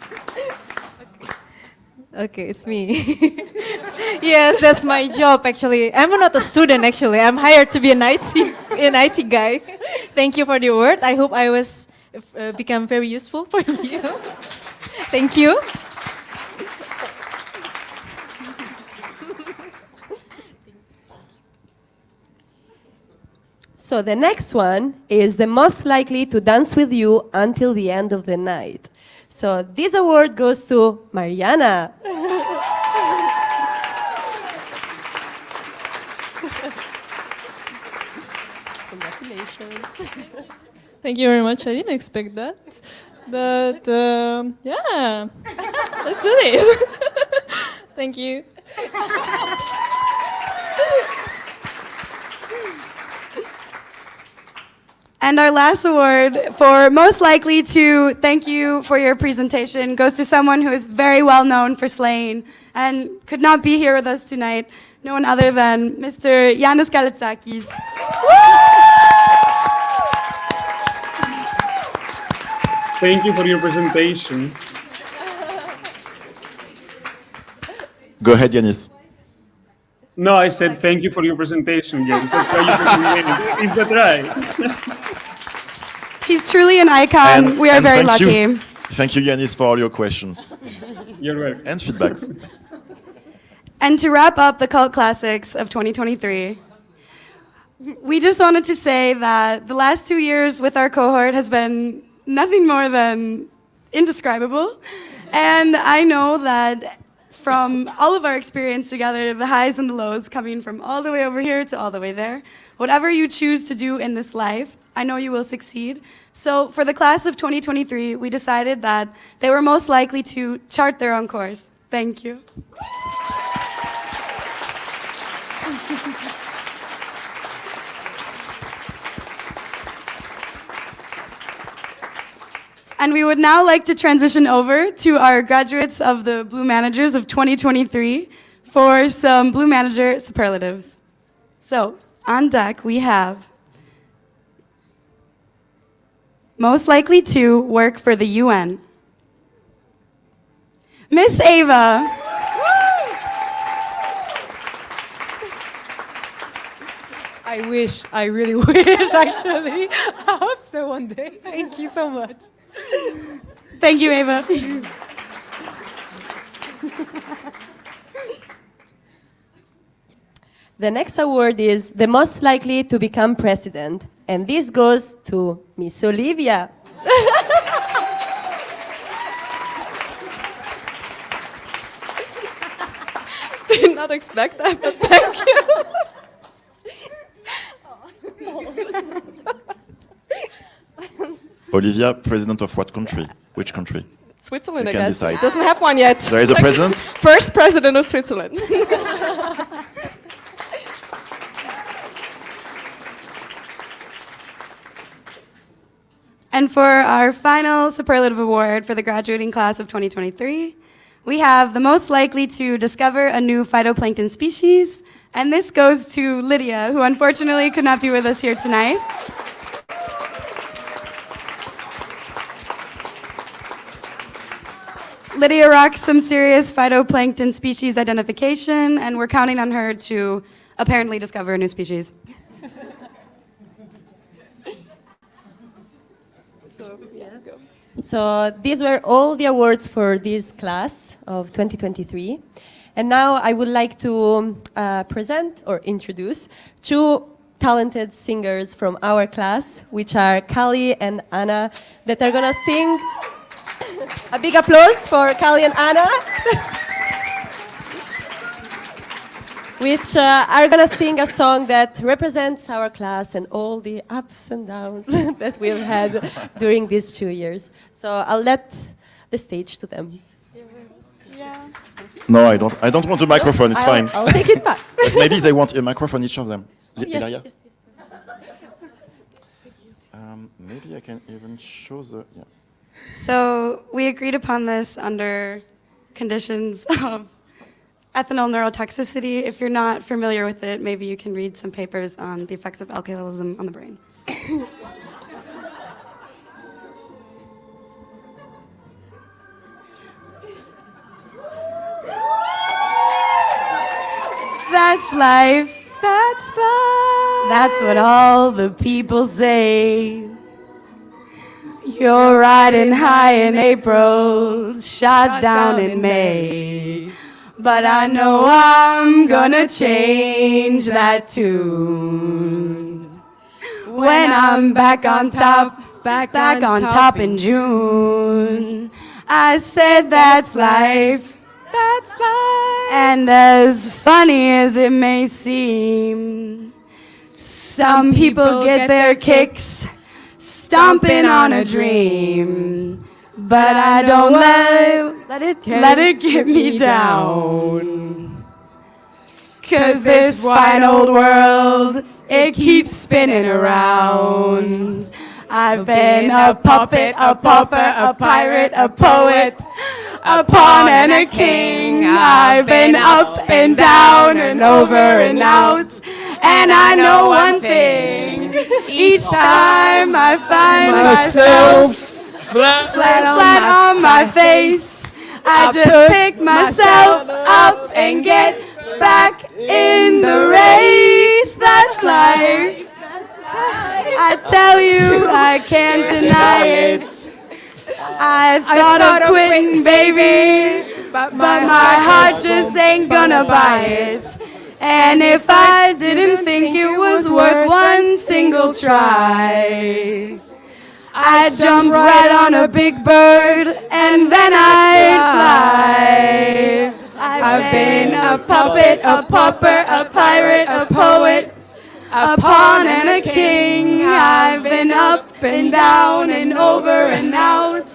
Okay, it's me. Yes, that's my job actually. I'm not a student actually. I'm hired to be an IT guy. Thank you for the award. I hope I was become very useful for you. Thank you. So the next one is the most likely to dance with you until the end of the night. So this award goes to Mariana. Congratulations. Thank you very much. I didn't expect that. But yeah, let's do this. Thank you. And our last award for most likely to thank you for your presentation goes to someone who is very well known for slaying and could not be here with us tonight. No one other than Mr. Yanis Kalitsakis. Thank you for your presentation. Go ahead, Yanis. No, I said thank you for your presentation, James. That's how you present it. Is that right? He's truly an icon. We are very lucky. Thank you, Yanis, for all your questions. You're welcome. And feedbacks. And to wrap up the cult classics of 2023, we just wanted to say that the last 2 years with our cohort has been nothing more than indescribable. And I know that from all of our experience together, the highs and the lows coming from all the way over here to all the way there, whatever you choose to do in this life, I know you will succeed. So for the class of 2023, we decided that they were most likely to chart their own course. Thank you. And we would now like to transition over to our graduates of the Blue Managers of 2023 for some Blue Manager superlatives. So, on deck we have most likely to work for the UN. Miss Ava. I really wish, actually. I hope so one day. Thank you so much. Thank you, Ava. The next award is the most likely to become president, and this goes to Miss Olivia. Did not expect that, but thank you. Olivia, president of what country? Which country? Switzerland, You I can guess. decide. Doesn't have one yet. There is a president? First president of Switzerland. And for our final superlative award for the graduating class of 2023, we have the most likely to discover a new phytoplankton species, and this goes to Lydia, who unfortunately could not be with us here tonight. Lydia rocks some serious phytoplankton species identification, and we're counting on her to apparently discover a new species. So these were all the awards for this class of 2023. And now I would like to present or introduce two talented singers from our class, which are Kali and Anna, that are gonna sing. A big applause for Kali and Anna. Which are gonna sing a song that represents our class and all the ups and downs that we've had during these 2 years. So I'll let the stage to them. No, I don't want a microphone. It's fine. I'll take it back. But maybe they want a microphone, each of them. Ilaria? Yes. Maybe I can even show the... Yeah. So we agreed upon this under conditions of ethanol neurotoxicity. If you're not familiar with it, maybe you can read some papers on the effects of alcoholism on the brain. That's life. That's life. That's what all the people say. You're riding high in April, shot down in May. But I know I'm gonna change that tune when I'm back on top, back on top in June. I said that's life. That's life. And as funny as it may seem, some people get their kicks stomping on a dream. But I don't let it get me down. 'Cause this fine old world, it keeps spinning around. I've been a puppet, a pauper, a pirate, a poet, a pawn and a king. I've been up and down and over and out. And I know one thing, each time I find myself flat on my face, I just pick myself up and get back in the race. That's life. I tell you, I can't deny it. I thought of quitting, baby, but my heart just ain't gonna buy it. And if I didn't think it was worth one single try, I'd jump right on a big bird and then I'd fly. I've been a puppet, a pauper, a pirate, a poet, a pawn and a king. I've been up and down and over and out.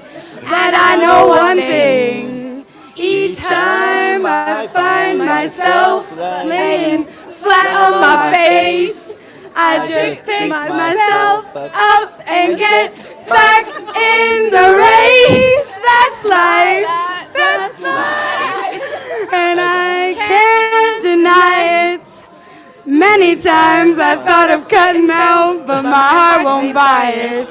And I know one thing, each time I find myself laying flat on my face, I just pick myself up and get back in the race. That's life. That's life. And I can't deny it. Many times I thought of cutting out, but my heart won't buy it.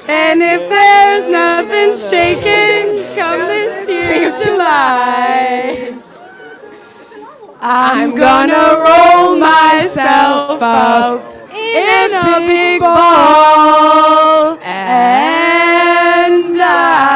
And if there's nothing shaking come this year July, I'm gonna roll myself up in a big ball and die.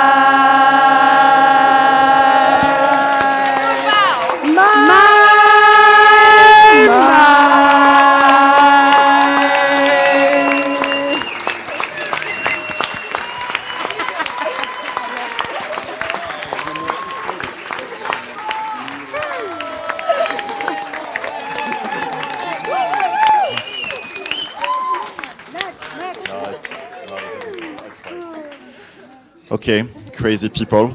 Okay, crazy people.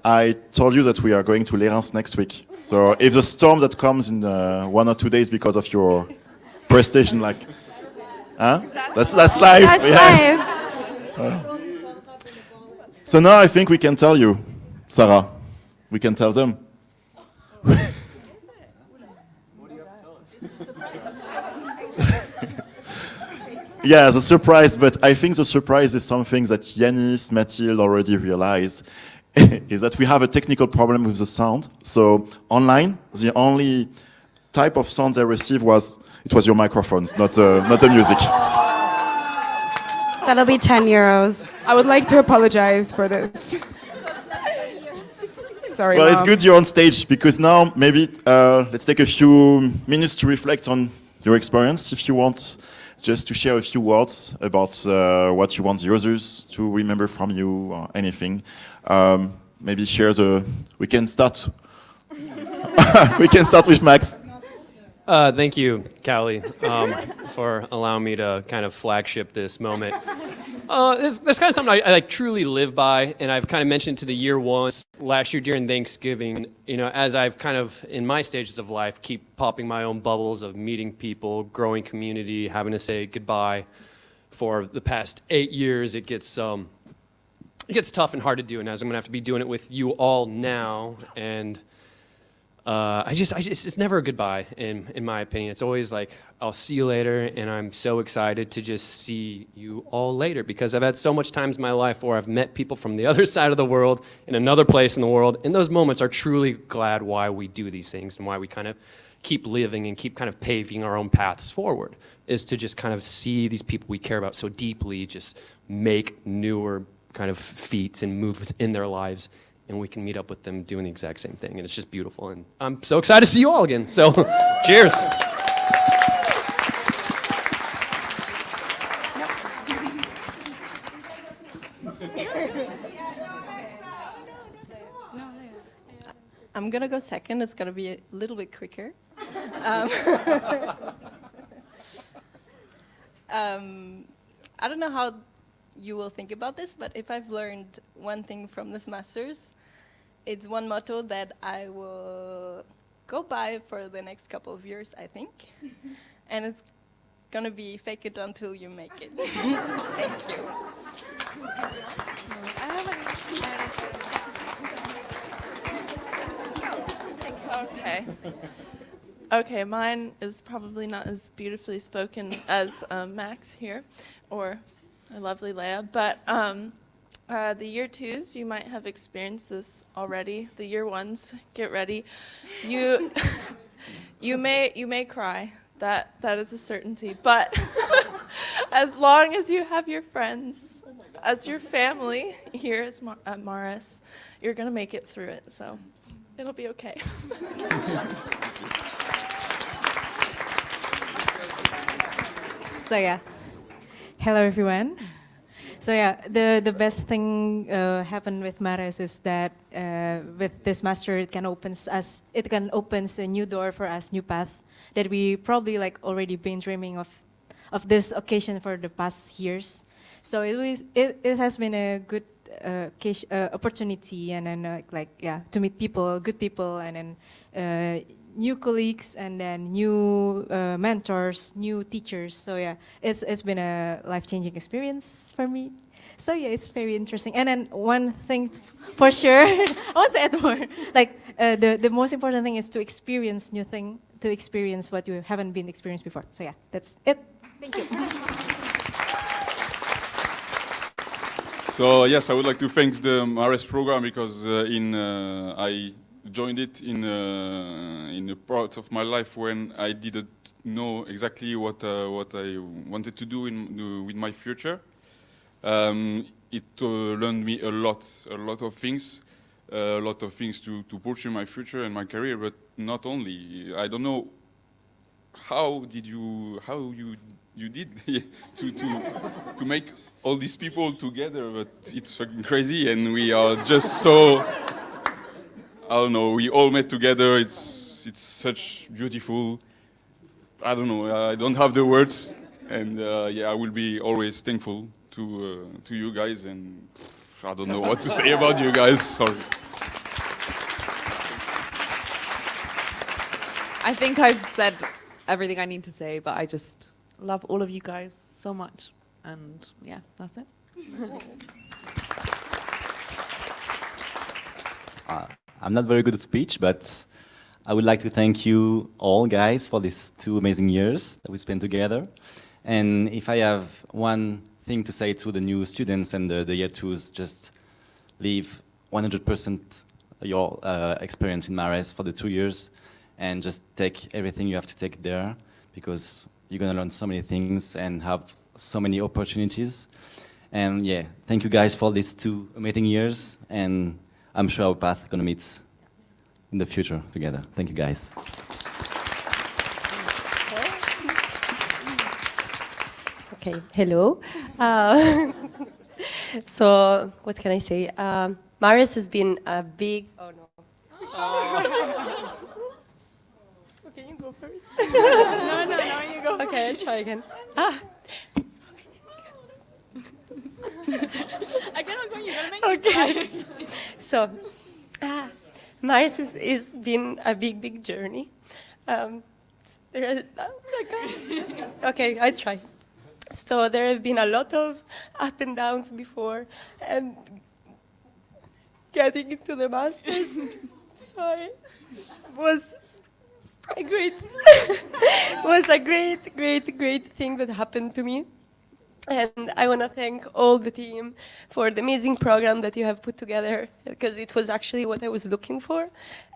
I told you that we are going to Lérins next week. So if the storm that comes in 1 or 2 days because of your prestation, like, huh? That's life. That's yes. life. So now I think we can tell you, Sarah. We can tell them. Yeah, the surprise, but I think the surprise is something that Yanis, Mathilde already realized, is that we have a technical problem with the sound. So online, the only type of sound I received was your microphones, not the music. That'll be 10 euros. I would like to apologize for this. Sorry, Well, Mom. it's good you're on stage, because now maybe let's take a few minutes to reflect on your experience, if you want. Just to share a few words about what you want the others to remember from you or anything. Maybe share we can start. We can start with Max. Thank you, Callie, for allowing me to kind of flagship this moment. There's kind of something I like truly live by, and I've kind of mentioned to the year one last year during Thanksgiving. You know, as I've kind of in my stages of life keep popping my own bubbles of meeting people, growing community, having to say goodbye. For the past 8 years, it gets tough and hard to do, and as I'm gonna have to be doing it with you all now, and it's never a goodbye in my opinion. It's always like, I'll see you later, and I'm so excited to just see you all later, because I've had so much times in my life where I've met people from the other side of the world, in another place in the world, and those moments are truly glad why we do these things and why we kind of keep living and keep kind of paving our own paths forward, is to just kind of see these people we care about so deeply just make newer kind of feats and moves in their lives, and we can meet up with them doing the exact same thing, and it's just beautiful, and I'm so excited to see you all again, so cheers. I'm gonna go second. It's gonna be a little bit quicker. I don't know how you will think about this, but if I've learned one thing from this Masters, it's one motto that I will go by for the next couple of years, I think. And it's gonna be fake it until you make it. Thank you. Okay. Okay, mine is probably not as beautifully spoken as Max here, or our lovely Leia, but the year twos, you might have experienced this already. The year ones, get ready. You may cry. That is a certainty. But as long as you have your friends as your family here at MARRES, you're gonna make it through it. So it'll be okay. So yeah, hello everyone. So yeah, the best thing happened with MARRES is that with this master it can opens a new door for us, new path that we probably like already been dreaming of this occasion for the past years. So it has been a good opportunity, and then to meet people, good people, and then new colleagues, and then new mentors, new teachers. So yeah, it's been a life-changing experience for me. So yeah, it's very interesting. And then one thing for sure, I want to add more. Like the most important thing is to experience new thing, to experience what you haven't been experienced before. So yeah, that's it. Thank you. So yes, I would like to thank the MARRES program because I joined it in a part of my life when I didn't know exactly what I wanted to do with my future. It learned me a lot of things to pursue my future and my career. But not only, I don't know how you did to make all these people together, but it's fucking crazy, and we are just so, I don't know, we all met together, it's such beautiful, I don't know, I don't have the words, and yeah, I will be always thankful to you guys, and I don't know what to say about you guys, sorry. I think I've said everything I need to say, but I just love all of you guys so much. And yeah, that's it. I'm not very good at speech, but I would like to thank you all guys for these 2 amazing years that we spent together. And if I have one thing to say to the new students and the year twos, just leave 100% your experience in MARRES for the 2 years and just take everything you have to take there, because you're going to learn so many things and have so many opportunities. And yeah, thank you guys for these 2 amazing years, and I'm sure our path is going to meet in the future together. Thank you guys. Okay, hello. So what can I say? MARRES has been a big... Oh no. Okay, you go first. No, you go. Okay, I'll try again. I cannot go, you gotta make me cry. So, MARRES has been a big journey. Oh my God. Okay, I try. So there have been a lot of up and downs before, and getting into the masters, sorry, was a great thing that happened to me. And I want to thank all the team for the amazing program that you have put together, because it was actually what I was looking for.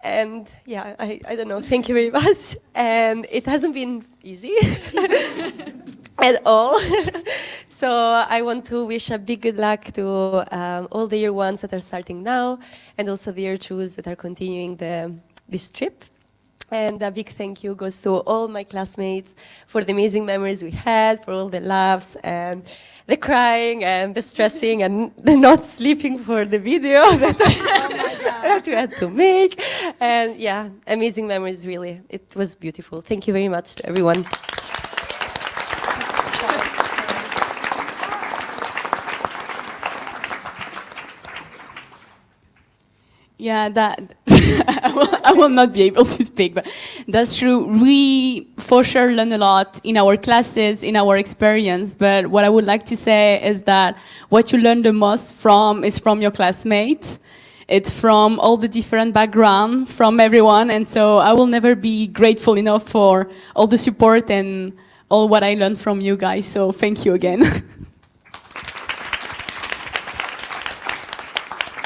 And yeah, I don't know, thank you very much. And it hasn't been easy at all. So I want to wish a big good luck to all the year ones that are starting now, and also the year twos that are continuing this trip. And a big thank you goes to all my classmates for the amazing memories we had, for all the laughs and the crying and the stressing and the not sleeping for the video that we had to make. And yeah, amazing memories, really. It was beautiful. Thank you very much to everyone. Yeah, that I will not be able to speak, but that's true. We for sure learn a lot in our classes, in our experience. But what I would like to say is that what you learn the most from is from your classmates. It's from all the different backgrounds, from everyone. And so I will never be grateful enough for all the support and all what I learned from you guys. So thank you again.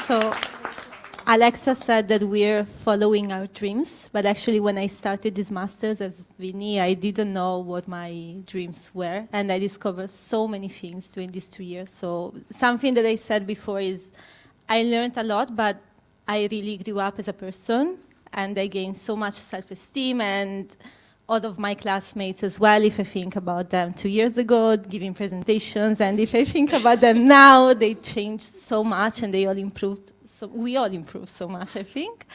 So Alexa said that we're following our dreams, but actually when I started this master's as Vinny, I didn't know what my dreams were, and I discovered so many things during these 2 years. So something that I said before is I learned a lot, but I really grew up as a person, and I gained so much self-esteem, and all of my classmates as well, if I think about them 2 years ago, giving presentations, and if I think about them now, they changed so much and they all improved. So we all improved so much, I think.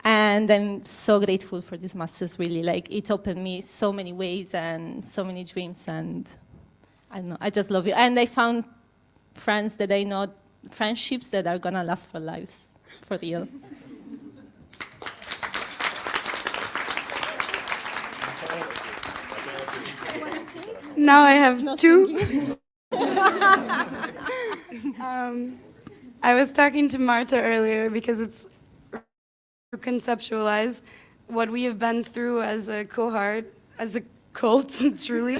And I'm so grateful for this master's, really. Like, it opened me so many ways and so many dreams, and I don't know, I just love it. And I found friends that I know, friendships that are gonna last for lives, for real. Now I have two. I was talking to Marta earlier because it's to conceptualize what we have been through as a cohort, as a cult, truly.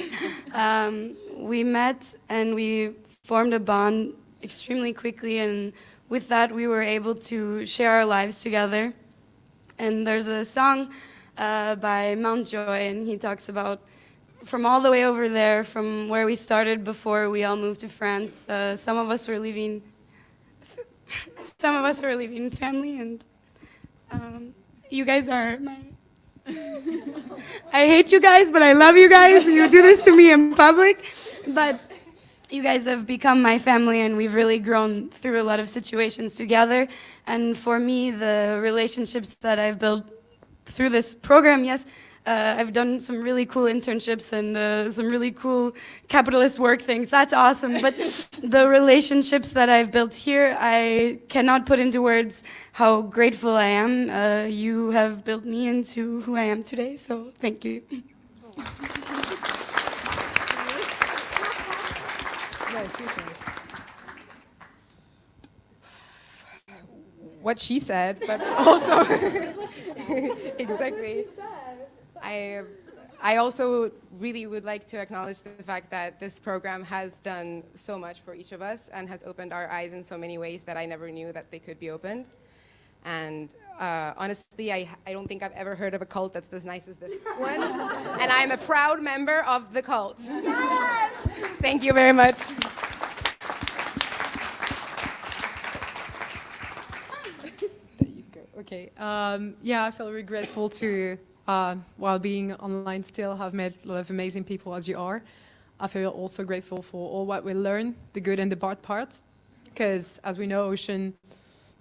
We met and we formed a bond extremely quickly, and with that we were able to share our lives together. And there's a song by Mountjoy, and he talks about from all the way over there, from where we started before we all moved to France. Some of us were leaving family, and you guys are my... I hate you guys, but I love you guys. You do this to me in public, but you guys have become my family, and we've really grown through a lot of situations together. And for me, the relationships that I've built through this program, yes, I've done some really cool internships and some really cool capitalist work things. That's awesome. But the relationships that I've built here, I cannot put into words how grateful I am. You have built me into who I am today, so thank you. What she said, but also exactly. I also really would like to acknowledge the fact that this program has done so much for each of us and has opened our eyes in so many ways that I never knew that they could be opened. And honestly, I don't think I've ever heard of a cult that's as nice as this one. And I'm a proud member of the cult. Yes! Thank you very much. Okay. Yeah, I feel regretful to, while being online still, have met a lot of amazing people as you are. I feel also grateful for all what we learn, the good and the bad parts, because as we know, ocean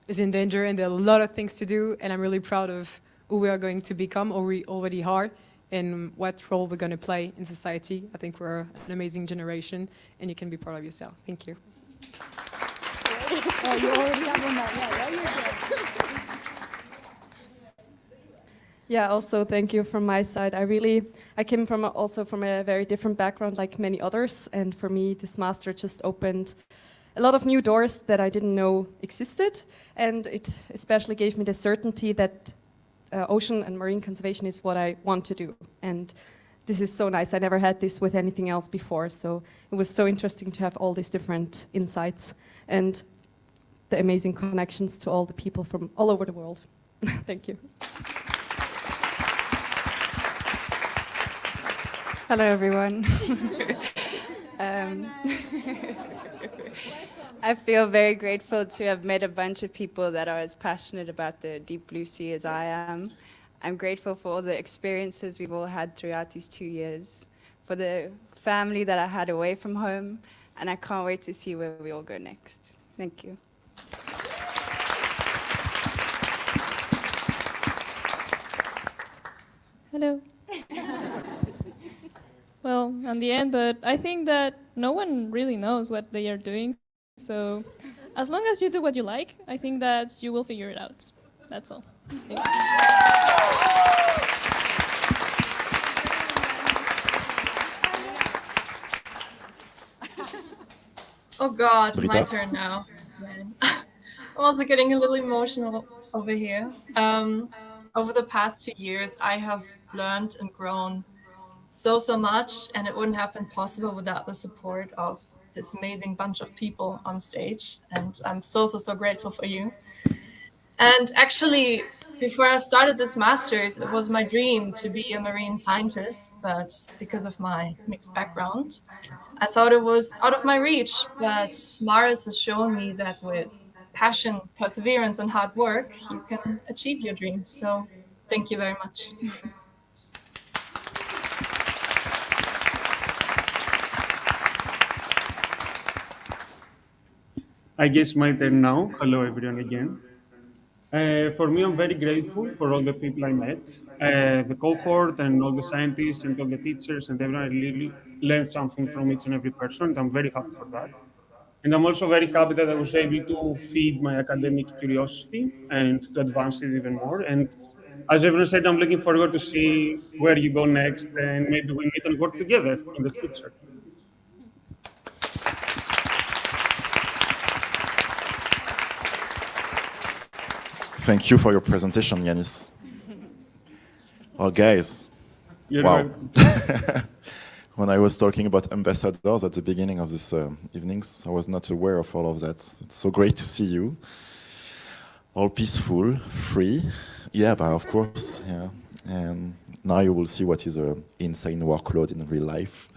is in danger and there are a lot of things to do, and I'm really proud of who we are going to become, or we already are, and what role we're going to play in society. I think we're an amazing generation, and you can be proud of yourself. Thank you. Oh, you already have one that. Yeah, you're good. Yeah, also thank you from my side. I came from also from a very different background like many others, and for me this master just opened a lot of new doors that I didn't know existed, and it especially gave me the certainty that ocean and marine conservation is what I want to do. And this is so nice. I never had this with anything else before, so it was so interesting to have all these different insights and the amazing connections to all the people from all over the world. Thank you. Hello, everyone. I feel very grateful to have met a bunch of people that are as passionate about the deep blue sea as I am. I'm grateful for all the experiences we've all had throughout these 2 years, for the family that I had away from home, and I can't wait to see where we all go next. Thank you. Hello. Well, on the end, but I think that no one really knows what they are doing. So as long as you do what you like, I think that you will figure it out. That's all. Oh God, my Brita? turn now. Man. I'm also getting a little emotional over here. Over the past 2 years, I have learned and grown so much, and it wouldn't have been possible without the support of this amazing bunch of people on stage. And I'm so grateful for you. And actually, before I started this master's, it was my dream to be a marine scientist, but because of my mixed background, I thought it was out of my reach. But MARRES has shown me that with passion, perseverance, and hard work, you can achieve your dreams. So thank you very much. I guess my turn now. Hello, everyone, again. For me, I'm very grateful for all the people I met, the cohort and all the scientists and all the teachers and everyone. I really learned something from each and every person, and I'm very happy for that. And I'm also very happy that I was able to feed my academic curiosity and to advance it even more. And as everyone said, I'm looking forward to see where you go next, and maybe we meet and work together in the future. Thank you for your presentation, Yanis. Oh, guys. You're wow. welcome. When I was talking about ambassadors at the beginning of this evenings, I was not aware of all of that. It's so great to see you. All peaceful, free. Yeah, but of course, yeah. And now you will see what is an insane workload in real life.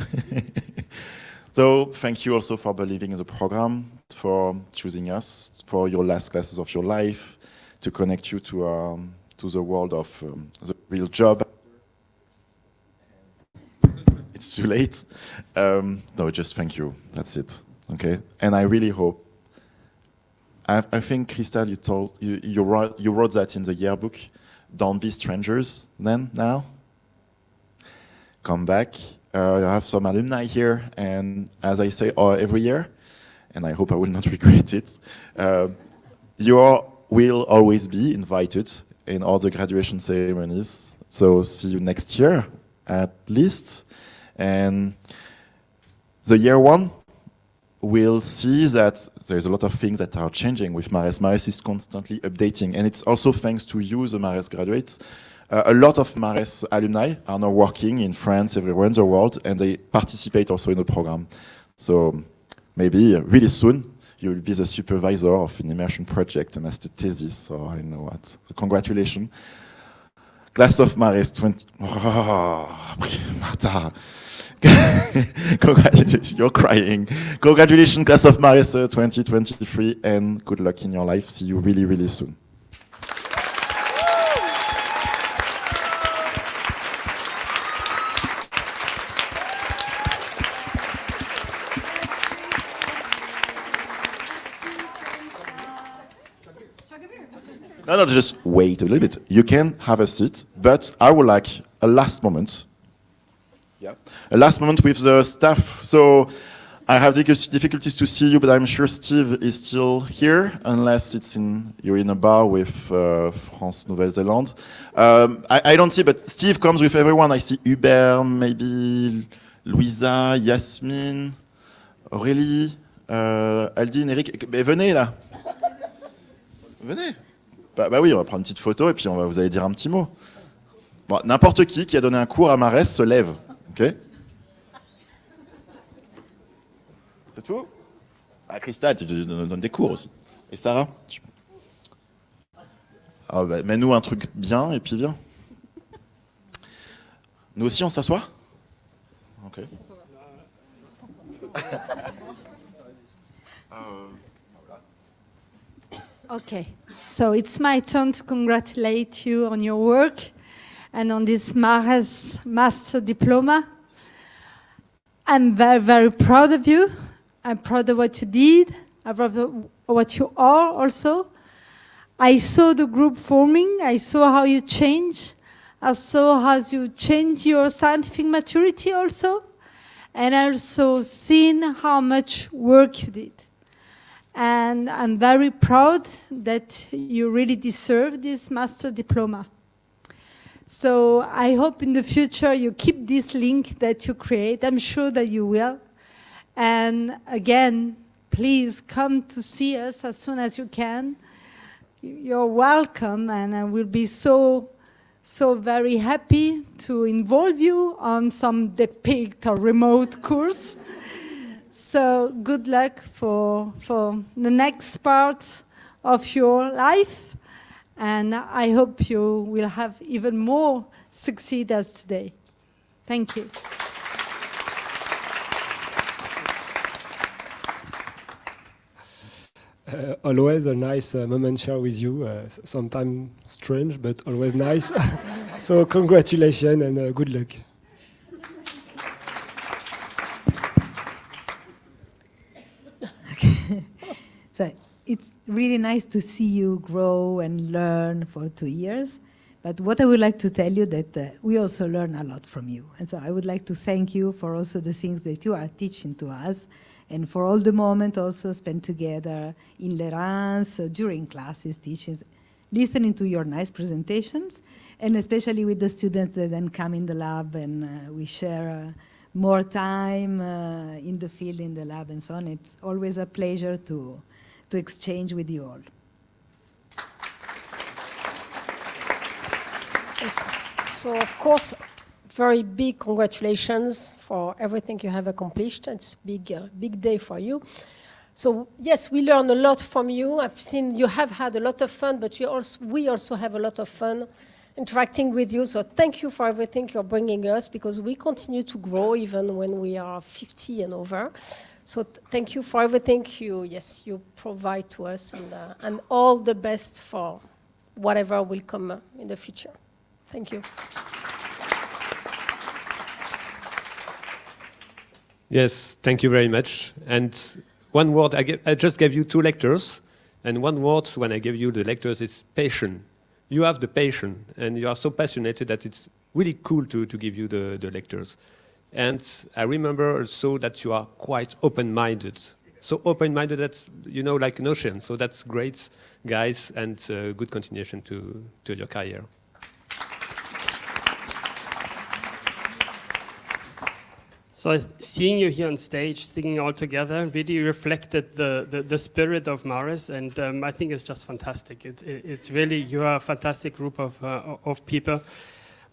So thank you also for believing in the program, for choosing us, for your last classes of your life, to connect you to the world of the real job. It's too late. No, just thank you. That's it. Okay. And I really hope. I think, Christelle, you wrote that in the yearbook. Don't be strangers. Then now, come back. You have some alumni here, and as I say every year, and I hope I will not regret it. You will always be invited in all the graduation ceremonies. So see you next year, at least. And the year one, we'll see that there's a lot of things that are changing with MARRES. MARRES is constantly updating, and it's also thanks to you, the MARRES graduates. A lot of MARRES alumni are now working in France, everywhere in the world, and they participate also in the program. So maybe really soon, you will be the supervisor of an immersion project, a master thesis, or I know what. So congratulations. Class of MARRES 20... Oh, Marta. Congratulations, you're crying. Congratulations, class of MARRES 2023, and good luck in your life. See you really, really soon. No, just wait a little bit. You can have a seat, but I would like a last moment. Yeah, a last moment with the staff. So I have difficulties to see you, but I'm sure Steve is still here, unless you're in a bar with France Nouvelle-Zélande. I don't see, but Steve comes with everyone. I see Hubert, maybe Louisa, Yasmine, Aurélie, Aldine, Eric. Mais venez là. Venez. Bah oui, on va prendre une petite photo et puis vous allez dire un petit mot. Bon, n'importe qui a donné un cours à MARRES se lève. Ok? C'est tout? Christelle, tu donnes des cours aussi. Et Sarah? Mets-nous un truc bien et puis viens. Nous aussi, on s'assoit? Ok. Okay, so it's my turn to congratulate you on your work and on this MARRES Master Diploma. I'm very, very proud of you. I'm proud of what you did. I'm proud of what you are also. I saw the group forming. I saw how you change. I saw how you change your scientific maturity also. And I also seen how much work you did. And I'm very proud that you really deserve this master diploma. So I hope in the future you keep this link that you create. I'm sure that you will. And again, please come to see us as soon as you can. You're welcome, and I will be so very happy to involve you on some depict or remote course. So good luck for the next part of your life, and I hope you will have even more succeed as today. Thank you. Always a nice moment share with you, sometimes strange, but always nice. So congratulations and good luck. So it's really nice to see you grow and learn for 2 years. But what I would like to tell you that we also learn a lot from you. And so I would like to thank you for also the things that you are teaching to us, and for all the moment also spent together in Lerans, during classes, teachings, listening to your nice presentations, and especially with the students that then come in the lab and we share more time in the field, in the lab and so on. It's always a pleasure to exchange with you all. Yes. So of course, very big congratulations for everything you have accomplished. It's big day for you. So yes, we learn a lot from you. I've seen you have had a lot of fun, but we also have a lot of fun interacting with you. So thank you for everything you're bringing us, because we continue to grow even when we are 50 and over. So thank you for everything you provide to us, and all the best for whatever will come in the future. Thank you. Yes, thank you very much. And one word, I just gave you 2 lectures, and one word when I gave you the lectures is passion. You have the passion, and you are so passionate that it's really cool to give you the lectures. And I remember also that you are quite open-minded. So open-minded, that's, like an ocean. So that's great, guys, and good continuation to your career. So seeing you here on stage, singing all together, really reflected the spirit of MARRES, and I think it's just fantastic. It's really, you are a fantastic group of people,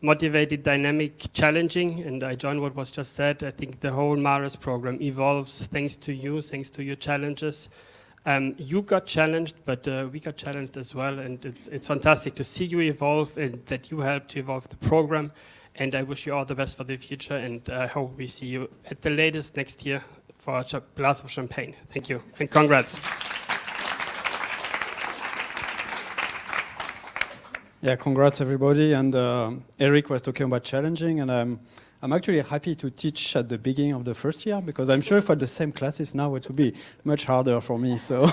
motivated, dynamic, challenging, and I join what was just said. I think the whole MARRES program evolves thanks to you, thanks to your challenges. You got challenged, but we got challenged as well, and it's fantastic to see you evolve and that you helped to evolve the program. And I wish you all the best for the future, and I hope we see you at the latest next year for a glass of champagne. Thank you, and congrats. Yeah, congrats everybody. And Eric was talking about challenging, and I'm actually happy to teach at the beginning of the first year, because I'm sure for the same classes now it will be much harder for me. So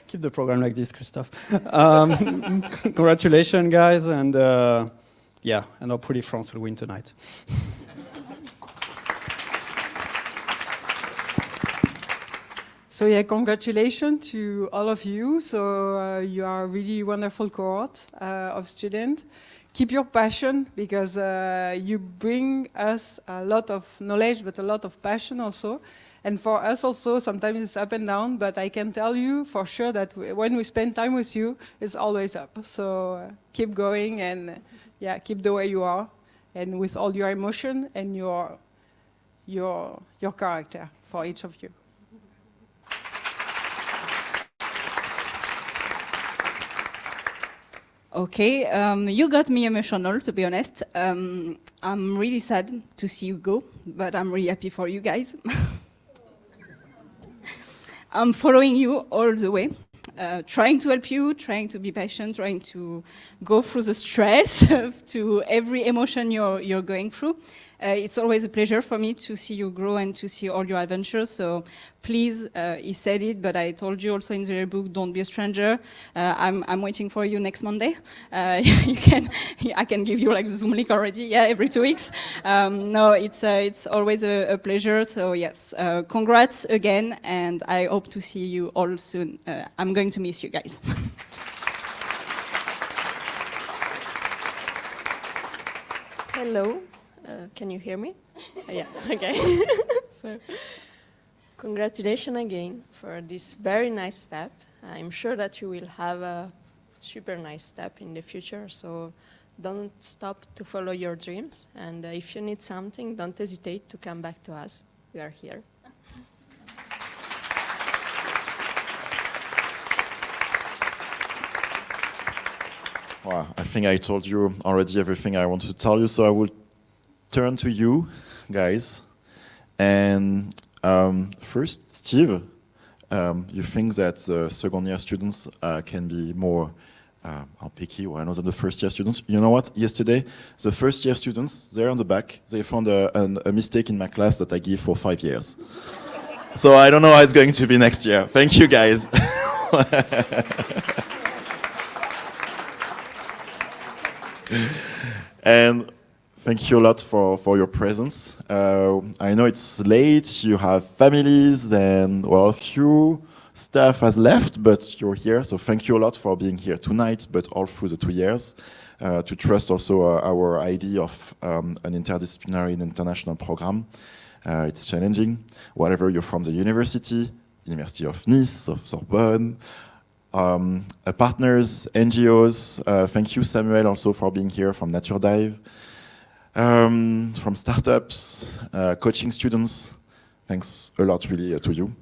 keep the program like this, Christophe. Congratulations, guys, and yeah, and hopefully France will win tonight. So yeah, congratulations to all of you. So you are a really wonderful cohort of students. Keep your passion, because you bring us a lot of knowledge, but a lot of passion also. And for us also, sometimes it's up and down, but I can tell you for sure that when we spend time with you, it's always up. So keep going, and yeah, keep the way you are, and with all your emotion and your character for each of you. Okay, you got me emotional, to be honest. I'm really sad to see you go, but I'm really happy for you guys. I'm following you all the way. Trying to help you, trying to be patient, trying to go through the stress to every emotion you're going through. It's always a pleasure for me to see you grow and to see all your adventures. So please, he said it, but I told you also in the book, don't be a stranger. I'm waiting for you next Monday. I can give you like the Zoom link already, yeah, every 2 weeks. No, it's always a pleasure. So yes, congrats again, and I hope to see you all soon. I'm going to miss you guys. Hello, can you hear me? Yeah, okay. So, congratulations again for this very nice step. I'm sure that you will have a super nice step in the future, so don't stop to follow your dreams. And if you need something, don't hesitate to come back to us. We are here. Wow, I think I told you already everything I want to tell you, so I will turn to you, guys. And first, Steve, you think that second-year students can be more picky, or I know that the first-year students. You know what? Yesterday, the first-year students, they're on the back. They found a mistake in my class that I give for 5 years. So I don't know how it's going to be next year. Thank you, guys. And thank you a lot for your presence. I know it's late, you have families, and well, a few staff has left, but you're here, so thank you a lot for being here tonight, but all through the 2 years, to trust also our idea of an interdisciplinary and international program. It's challenging, whatever you're from the University of Nice, of Sorbonne, partners, NGOs, thank you Samuel also for being here from Nature Dive, from startups, coaching students, thanks a lot really to you.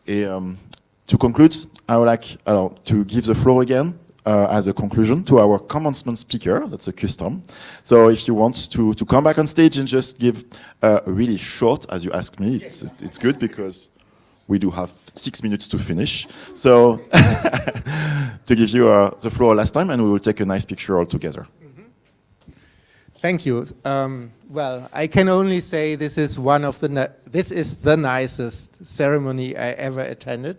And to conclude, I would like to give the floor again as a conclusion to our commencement speaker, that's a custom. So if you want to come back on stage and just give a really short, as you asked me, it's good because we do have 6 minutes to finish. So to give you the floor last time, and we will take a nice picture all together. Thank you. Well, I can only say this is the nicest ceremony I ever attended,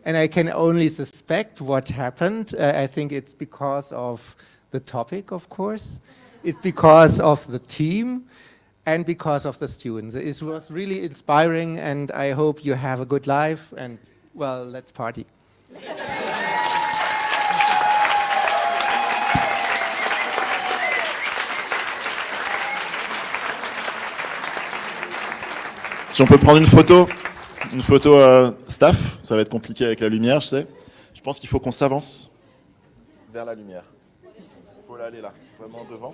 and I can only suspect what happened. I think it's because of the topic, of course. It's because of the team. And because of the students. It was really inspiring, and I hope you have a good life, and, well, let's party. Si on peut prendre une photo staff, ça va être compliqué avec la lumière, je sais. Je pense qu'il faut qu'on s'avance vers la lumière. Il faut aller là, vraiment devant.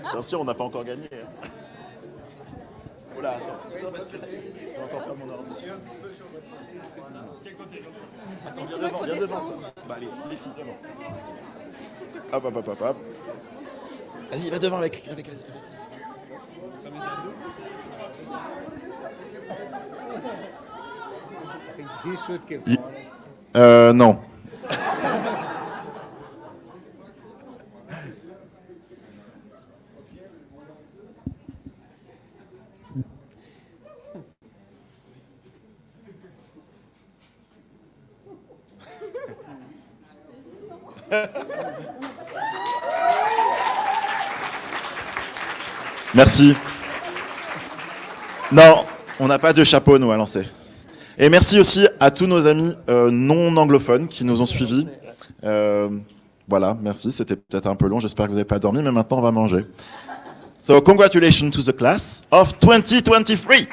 Attention, on n'a pas encore gagné. Hein. Oula, attends, parce que j'ai encore pas mon ordi. Attends, viens devant ça. Bah allez, les filles, devant. Hop. Vas-y, va devant avec. Non. Merci. Non, on n'a pas de chapeau, nous, à lancer. Et merci aussi à tous nos amis non anglophones qui nous ont suivis. Voilà, merci. C'était peut-être un peu long. J'espère que vous n'avez pas dormi, mais maintenant, on va manger. So, congratulations to the class of 2023.